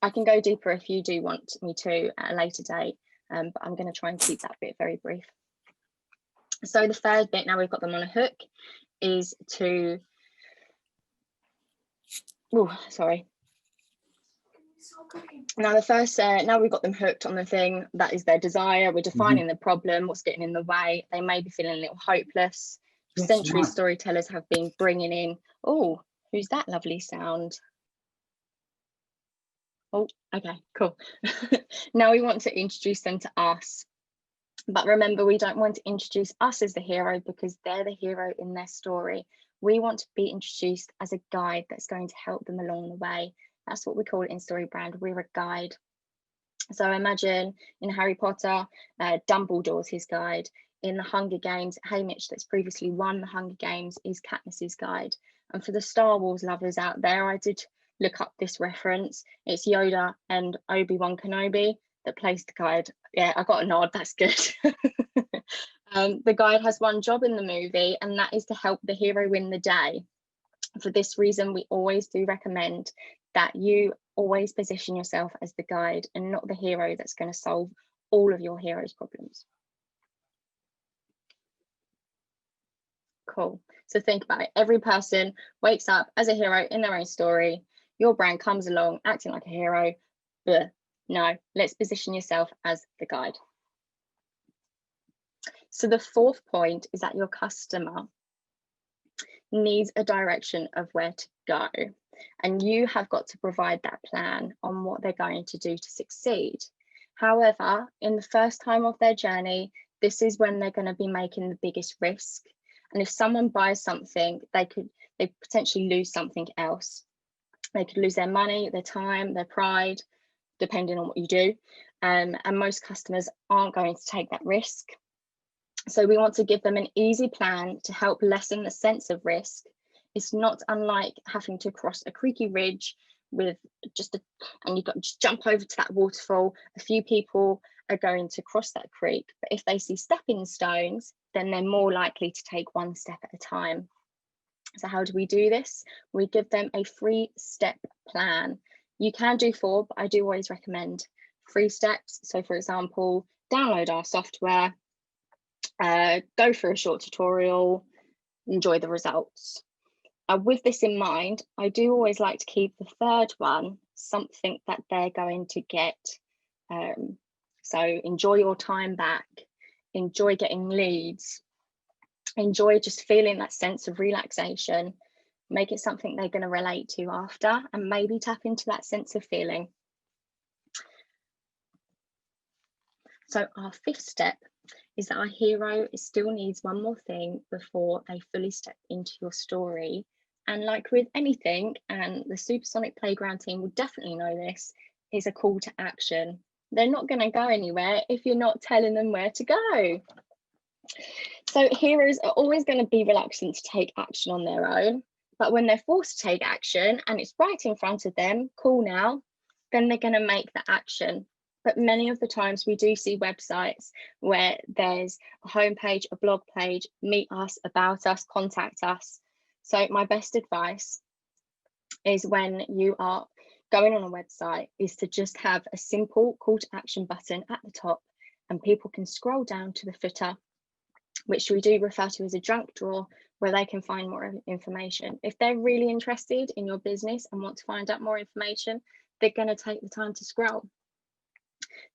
I can go deeper if you do want me to at a later date, but I'm going to try and keep that bit very brief. So the third bit, now we've got them on a hook, is to, Now the first, now we've got them hooked on the thing, that is their desire. We're defining the problem, what's getting in the way. They may be feeling a little hopeless. Century storytellers have been bringing in, oh, who's that lovely sound? Oh, okay, cool. Now we want to introduce them to us. But remember, we don't want to introduce us as the hero because they're the hero in their story. We want to be introduced as a guide that's going to help them along the way. That's what we call it in Story Brand. We're a guide. So imagine in Harry Potter, Dumbledore's his guide. In the Hunger Games, Haymitch, that's previously won the Hunger Games, is Katniss's guide. And for the Star Wars lovers out there, I did look up this reference. It's Yoda and Obi-Wan Kenobi that plays the guide. Yeah, I got a nod, that's good. The guide has one job in the movie, and that is to help the hero win the day. For this reason, we always do recommend that you always position yourself as the guide and not the hero that's going to solve all of your hero's problems. Cool. So think about it. Every person wakes up as a hero in their own story. Your brand comes along acting like a hero. But no, let's position yourself as the guide. So the fourth point is that your customer needs a direction of where to go. And you have got to provide that plan on what they're going to do to succeed. However, in the first time of their journey, this is when they're going to be making the biggest risk. And if someone buys something, they potentially lose something else. They could lose their money, their time, their pride, depending on what you do. And most customers aren't going to take that risk. So we want to give them an easy plan to help lessen the sense of risk It's not unlike having to cross a creaky ridge with and you've got to just jump over to that waterfall. A few people are going to cross that creek, but if they see stepping stones, then they're more likely to take one step at a time. So how do we do this? We give them a 3-step plan. You can do 4, but I do always recommend 3 steps. So for example, download our software, go through a short tutorial, enjoy the results. With this in mind, I do always like to keep the 3rd one something that they're going to get. So enjoy your time back, enjoy getting leads, enjoy just feeling that sense of relaxation, make it something they're going to relate to after, and maybe tap into that sense of feeling. So our 5th step is that our hero still needs one more thing before they fully step into your story. And like with anything, and the Supersonic Playground team will definitely know this, is a call to action. They're not going to go anywhere if you're not telling them where to go. So heroes are always going to be reluctant to take action on their own, but when they're forced to take action and it's right in front of them, cool now, then they're going to make the action. But many of the times we do see websites where there's a homepage, a blog page, meet us, about us, contact us. So my best advice is when you are going on a website is to just have a simple call to action button at the top, and people can scroll down to the footer, which we do refer to as a junk drawer, where they can find more information. If they're really interested in your business and want to find out more information, they're going to take the time to scroll.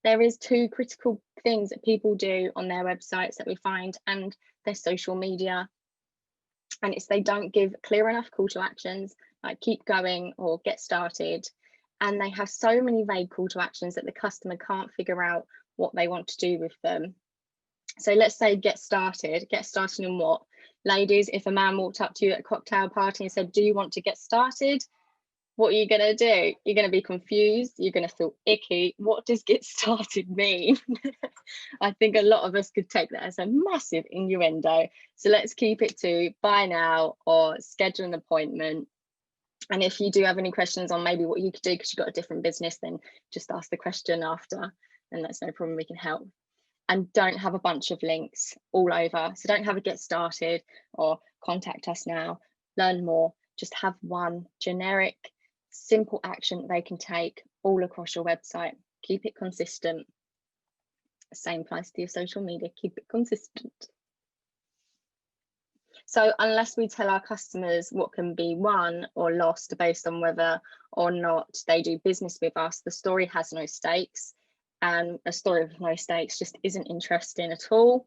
There is 2 critical things that people do on their websites that we find, and their social media. And it's they don't give clear enough call to actions, like keep going or get started. And they have so many vague call to actions that the customer can't figure out what they want to do with them. So let's say get started in what? Ladies, if a man walked up to you at a cocktail party and said, do you want to get started? What are you going to do? You're going to be confused. You're going to feel icky. What does get started mean? I think a lot of us could take that as a massive innuendo. So let's keep it to buy now or schedule an appointment. And if you do have any questions on maybe what you could do because you've got a different business, then just ask the question after, and that's no problem, we can help. And don't have a bunch of links all over. So don't have a get started or contact us now, learn more. Just have one generic, simple action they can take all across your website. Keep it consistent. Same applies to your social media, keep it consistent. So unless we tell our customers what can be won or lost based on whether or not they do business with us, the story has no stakes, and a story with no stakes just isn't interesting at all.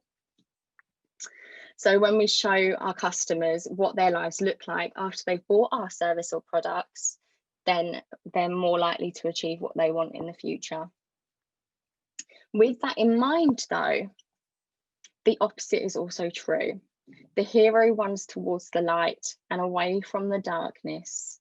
So when we show our customers what their lives look like after they've bought our service or products, then they're more likely to achieve what they want in the future. With that in mind, though, the opposite is also true. The hero runs towards the light and away from the darkness.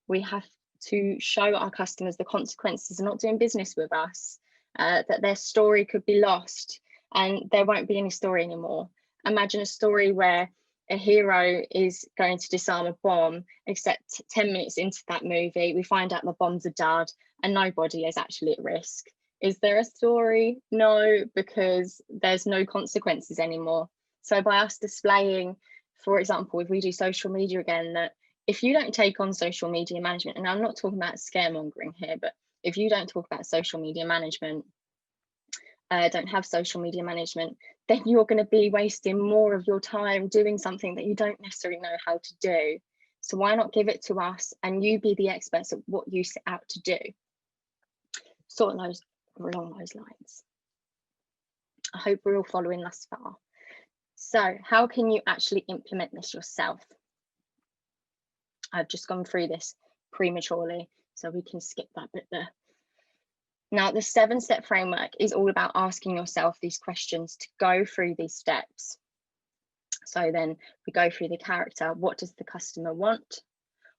We have to show our customers the consequences of not doing business with us, that their story could be lost and there won't be any story anymore. Imagine a story where a hero is going to disarm a bomb, except 10 minutes into that movie, we find out the bomb's a dud and nobody is actually at risk. Is there a story? No, because there's no consequences anymore. So by us displaying, for example, if we do social media again, that if you don't take on social media management, and I'm not talking about scaremongering here, but if you don't talk about social media management, don't have social media management, then you're going to be wasting more of your time doing something that you don't necessarily know how to do. So why not give it to us and you be the experts at what you set out to do? Sort of along those lines. I hope we're all following thus far. So how can you actually implement this yourself? I've just gone through this prematurely, so we can skip that bit there. Now, the 7-step framework is all about asking yourself these questions to go through these steps. So then we go through the character. What does the customer want?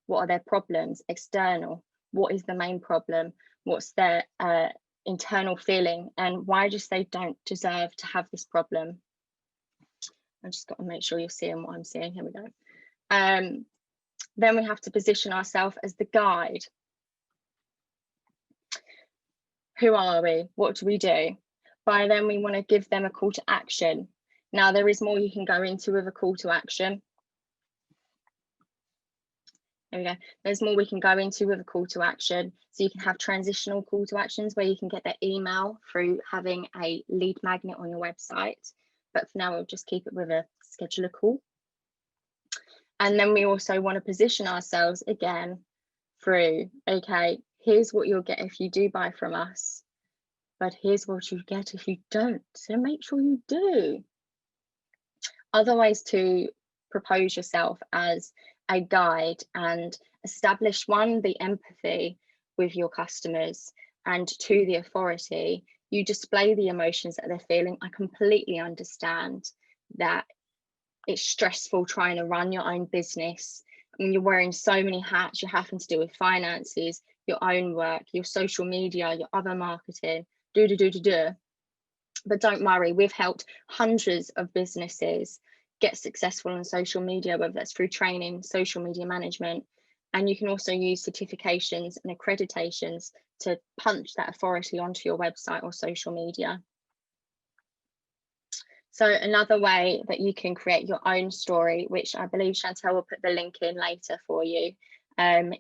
What are their problems? External. What is the main problem? What's their internal feeling? And why just they don't deserve to have this problem? I just got to make sure you're seeing what I'm seeing. Here we go. Then we have to position ourselves as the guide. Who are we? What do we do? By then we want to give them a call to action. Now there is more you can go into with a call to action. There we go. There's more we can go into with a call to action. So you can have transitional call to actions where you can get their email through having a lead magnet on your website. But for now, we'll just keep it with a schedule a call. And then we also want to position ourselves again through, okay, here's what you'll get if you do buy from us, but here's what you get if you don't. So make sure you do. Other ways to propose yourself as a guide and establish, one, the empathy with your customers, and two, the authority. You display the emotions that they're feeling. I completely understand that it's stressful trying to run your own business. I mean, you're wearing so many hats. You're having to do with finances, your own work, your social media, your other marketing, But don't worry, we've helped hundreds of businesses get successful on social media, whether that's through training, social media management. And you can also use certifications and accreditations to punch that authority onto your website or social media. So another way that you can create your own story, which I believe Chantel will put the link in later for you,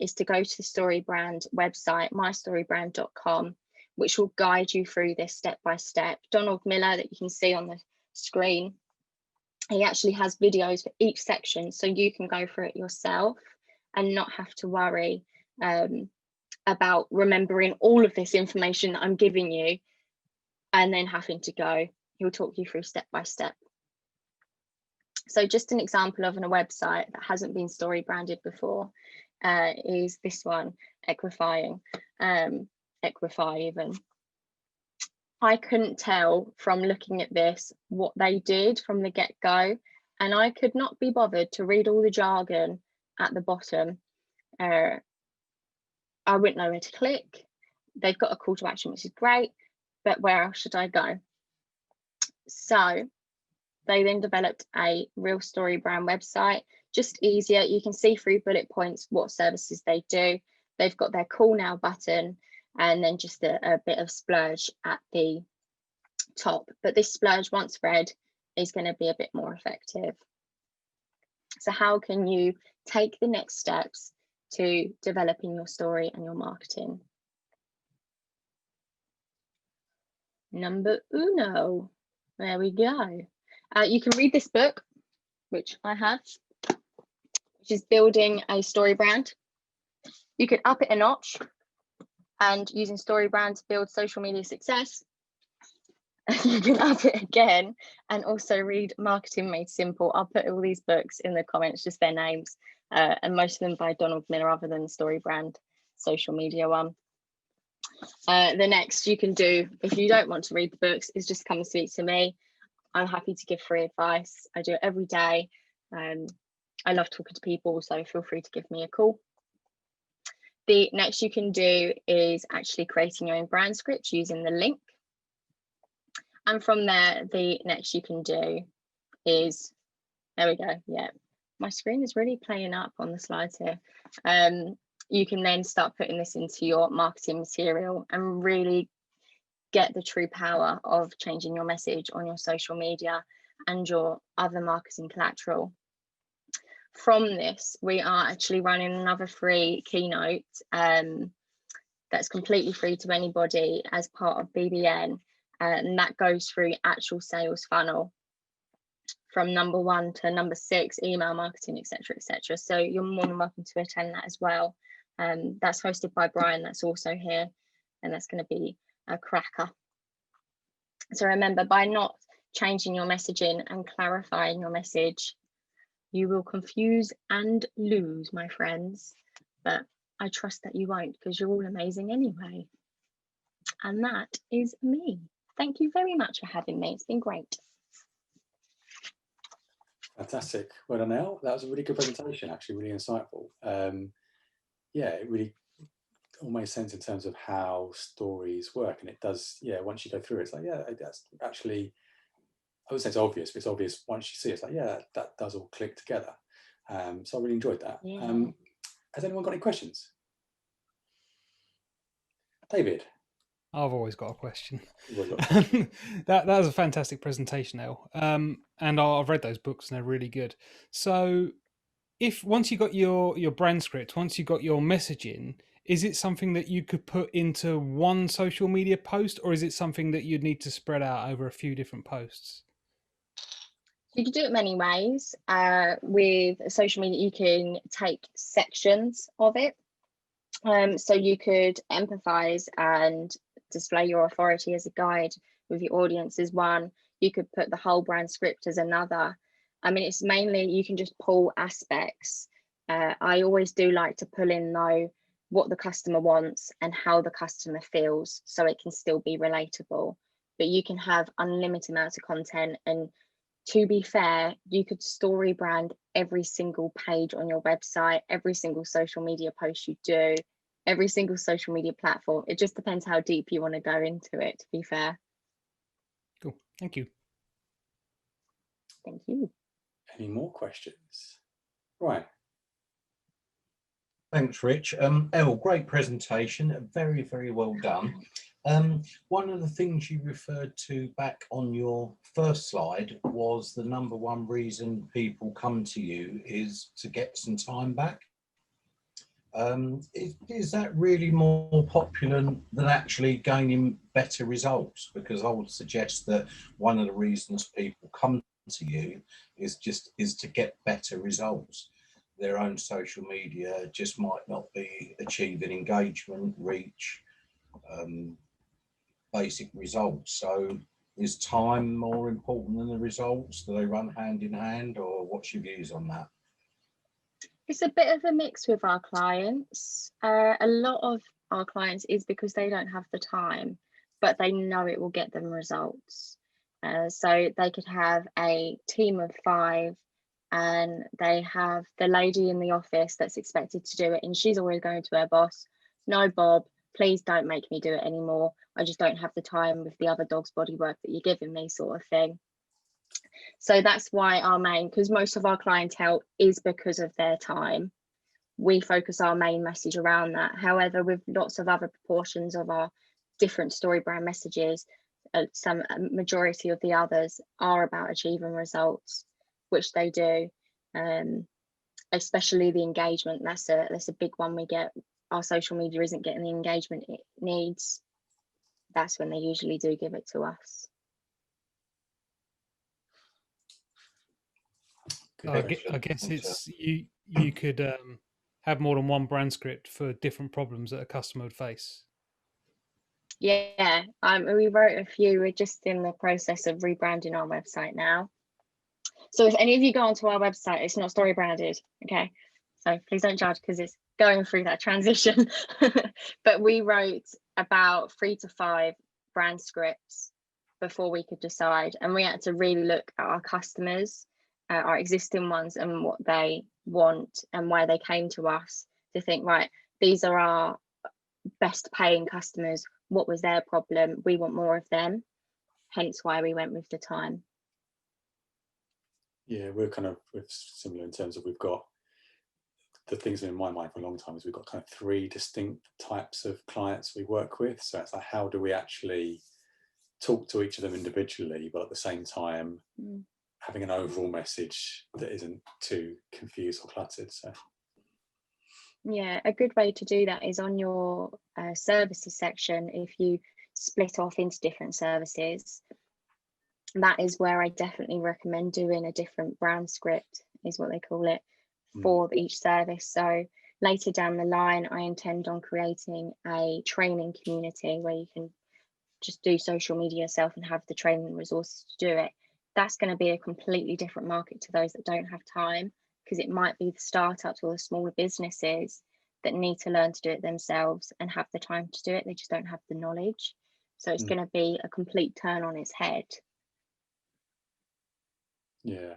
is to go to the StoryBrand website, mystorybrand.com, which will guide you through this step by step. Donald Miller, that you can see on the screen, he actually has videos for each section, so you can go through it yourself and not have to worry about remembering all of this information that I'm giving you and then having to go. He'll talk you through step by step. So just an example of a website that hasn't been story branded before is this one, Equify even. I couldn't tell from looking at this what they did from the get-go, and I could not be bothered to read all the jargon at the bottom. I wouldn't know where to click. They've got a call to action, which is great, but where else should I go? So they then developed a real story brand website, just easier. You can see through bullet points what services they do. They've got their call now button and then just a bit of splurge at the top. But this splurge, once read, is going to be a bit more effective. So how can you take the next steps to developing your story and your marketing? Number uno. There we go. You can read this book, which I have, which is Building a Story Brand. You could up it a notch and using story brand to build social media success. You can up it again and also read Marketing Made Simple. I'll put all these books in the comments, just their names, and most of them by Donald Miller, other than the story brand social media one. The next you can do, if you don't want to read the books, is just come and speak to me. I'm happy to give free advice. I do it every day. I love talking to people, so feel free to give me a call. The next you can do is actually creating your own brand script using the link. And from there, the next you can do is, there we go. Yeah, my screen is really playing up on the slides here. You can then start putting this into your marketing material and really get the true power of changing your message on your social media and your other marketing collateral. From this, we are actually running another free keynote that's completely free to anybody as part of BBN, and that goes through actual sales funnel from number 1 to number 6, email marketing, etc., etc. So you're more than welcome to attend that as well. That's hosted by Brian, that's also here, and that's going to be a cracker. So remember, by not changing your messaging and clarifying your message, you will confuse and lose, my friends. But I trust that you won't, because you're all amazing anyway. And that is me. Thank you very much for having me. It's been great. Fantastic. Well done, Elle. That was a really good presentation, actually, really insightful. Yeah, it really all made sense in terms of how stories work. And it does, yeah, once you go through it, it's like, yeah, that's actually, I would say it's obvious, but it's obvious once you see it, it's like, yeah, that does all click together. So I really enjoyed that. Yeah. Has anyone got any questions? David? I've always got a question. Well, that was a fantastic presentation, El. And I've read those books and they're really good. So if once you got your brand script, once you got your messaging, is it something that you could put into one social media post, or is it something that you'd need to spread out over a few different posts? You can do it many ways. With social media, you can take sections of it. So you could empathize and display your authority as a guide with your audience as one. You could put the whole brand script as another. I mean, it's mainly, you can just pull aspects. I always do like to pull in though what the customer wants and how the customer feels, so it can still be relatable. But you can have unlimited amounts of content, and to be fair, you could story brand every single page on your website, every single social media post you do, every single social media platform. It just depends how deep you want to go into it, to be fair. Cool. Thank you. Thank you. any more questions? Right. Thanks, Rich. Elle, great presentation. Very, very well done. One of the things you referred to back on your first slide was the #1 reason people come to you is to get some time back. Is that really more popular than actually gaining better results? Because I would suggest that one of the reasons people come to you is to get better results. Their own social media just might not be achieving engagement, reach, basic results. So is time more important than the results? Do they run hand in hand, or what's your views on that? It's a bit of a mix with our clients. A lot of our clients is because they don't have the time, but they know it will get them results. So they could have a team of 5 and they have the lady in the office that's expected to do it, and she's always going to her boss, "No, Bob, please don't make me do it anymore. I just don't have the time with the other dog's body work that you're giving me," sort of thing. So that's why our main, because most of our clientele is because of their time, we focus our main message around that. However, with lots of other proportions of our different story brand messages, some majority of the others are about achieving results, which they do. Especially the engagement, that's a big one we get. Our social media isn't getting the engagement it needs. That's when they usually do give it to us. I guess it's you could have more than one brand script for different problems that a customer would face. Yeah, we wrote a few. We're just in the process of rebranding our website now. So if any of you go onto our website, it's not story branded, okay? So please don't judge, because it's going through that transition. But we wrote about 3 to 5 brand scripts before we could decide, and we had to really look at our customers, our existing ones, and what they want and why they came to us, to think, right, these are our best paying customers. What was their problem? We want more of them. Hence why we went with the time. Yeah, we're similar in terms of we've got the things in my mind for a long time is we've got kind of 3 distinct types of clients we work with. So it's like, how do we actually talk to each of them individually, but at the same time having an overall message that isn't too confused or cluttered. So yeah, a good way to do that is on your services section. If you split off into different services, that is where I definitely recommend doing a different brand script, is what they call it, for each service. So later down the line, I intend on creating a training community where you can just do social media yourself and have the training resources to do it. That's going to be a completely different market to those that don't have time, because it might be the startups or the smaller businesses that need to learn to do it themselves and have the time to do it. They just don't have the knowledge. So it's going to be a complete turn on its head. yeah.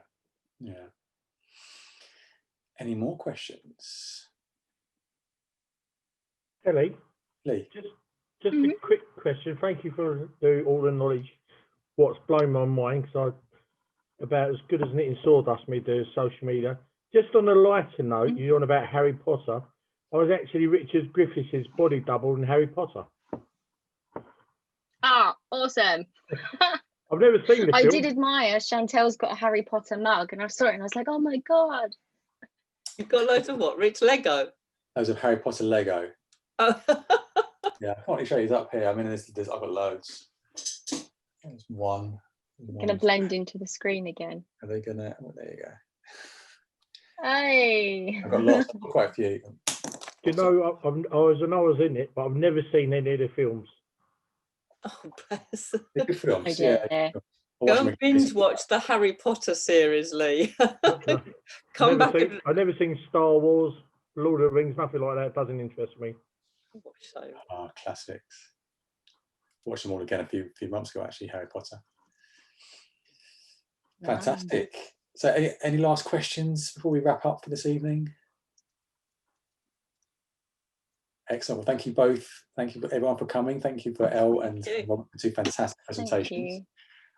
Any more questions? Kelly, Lee? just a quick question. Thank you for all the knowledge. What's blown my mind, because I'm about as good as knitting sawdust me do social media. just on a lighter note, you're on about Harry Potter. I was actually Richard Griffiths' body double in Harry Potter. Ah, awesome. I've never seen the I film. did admire Chantel's got a Harry Potter mug, and I saw it and I was like, oh my God. You've got loads of what? Rich Lego? Loads of Harry Potter Lego. Oh. Yeah, I can't really show you up here. I mean, I've got loads. There's one. Gonna blend into the screen again. Are they gonna? Oh, there you go. Hey. I've got lots. I've got quite a few. You know, I was in it, but I've never seen any of the films. Oh, bless. They're good films. Oh, Yeah. yeah. Go and binge watch the Harry Potter series, Lee. Come back. I've never seen Star Wars, Lord of the Rings, nothing like that. It doesn't interest me. Ah, classics. Watched them all again a few months ago, actually, Harry Potter. Fantastic. So any last questions before we wrap up for this evening? Excellent. Well, thank you both. Thank you everyone for coming. Thank you for Elle and Robert for two fantastic presentations.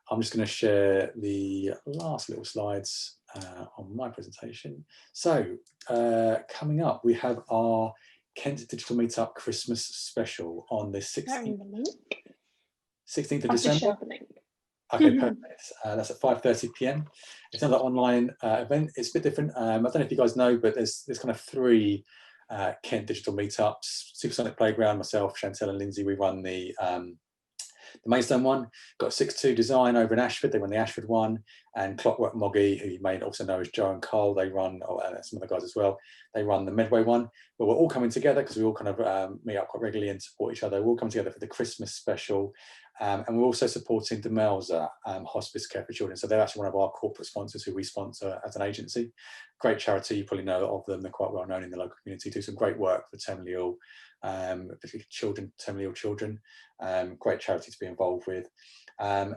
I'm just going to share the last little slides on my presentation. So coming up, we have our Kent Digital Meetup Christmas special on the 16th of December. Okay, perfect. That's at 5:30 p.m. It's another online event. It's a bit different. I don't know if you guys know, but there's kind of three Kent Digital Meetups. Supersonic Playground, myself, Chantel and Lindsay, we run the Maidstone one. Got 6-2 Design over in Ashford. They run the Ashford one. And Clockwork Moggy, who you may also know as Joe and Carl, they run, some other guys as well, they run the Medway one. But we're all coming together because we all kind of meet up quite regularly and support each other. We're all coming together for the Christmas special. And we're also supporting Demelza Hospice Care for Children. So they're actually one of our corporate sponsors who we sponsor as an agency. Great charity, you probably know of them. They're quite well known in the local community, do some great work for terminally ill, particularly children, terminally ill children. Great charity to be involved with.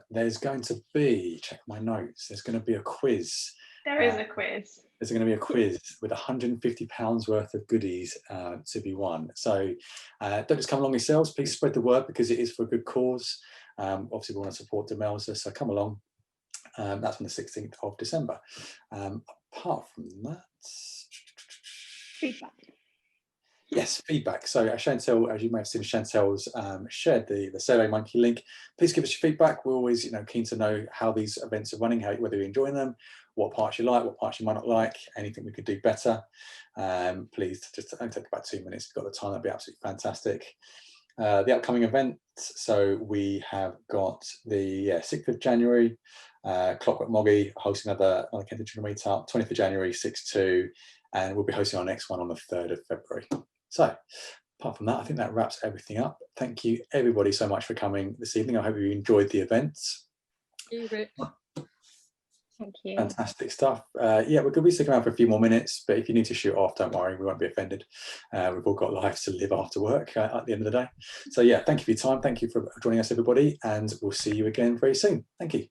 There's going to be, check my notes, there's going to be a quiz. There is a quiz. There's going to be a quiz with £150 worth of goodies to be won. So don't just come along yourselves, please spread the word because it is for a good cause. Obviously we want to support Demelza, so come along. That's on the 16th of December. Apart from that, Feedback. yes, feedback. So Chantel, as you may have seen, Chantel's shared the SurveyMonkey link. Please give us your feedback. We're always keen to know how these events are running, whether you're enjoying them, what parts you like, what parts you might not like, anything we could do better. Please just only take about 2 minutes. If you've got the time, that'd be absolutely fantastic. The upcoming events, so we have got the 6th of January, Clockwork Moggy hosting another Kent Digital Meetup, 20th of January, 6-2, and we'll be hosting our next one on the 3rd of February. So apart from that, I think that wraps everything up. Thank you everybody so much for coming this evening. I hope you enjoyed the event. Thank you, Rich. Thank you. Fantastic stuff. Yeah, we're going to be sticking around for a few more minutes, but if you need to shoot off, don't worry, we won't be offended. We've all got lives to live after work at the end of the day. So yeah, thank you for your time. Thank you for joining us, everybody, and we'll see you again very soon. Thank you.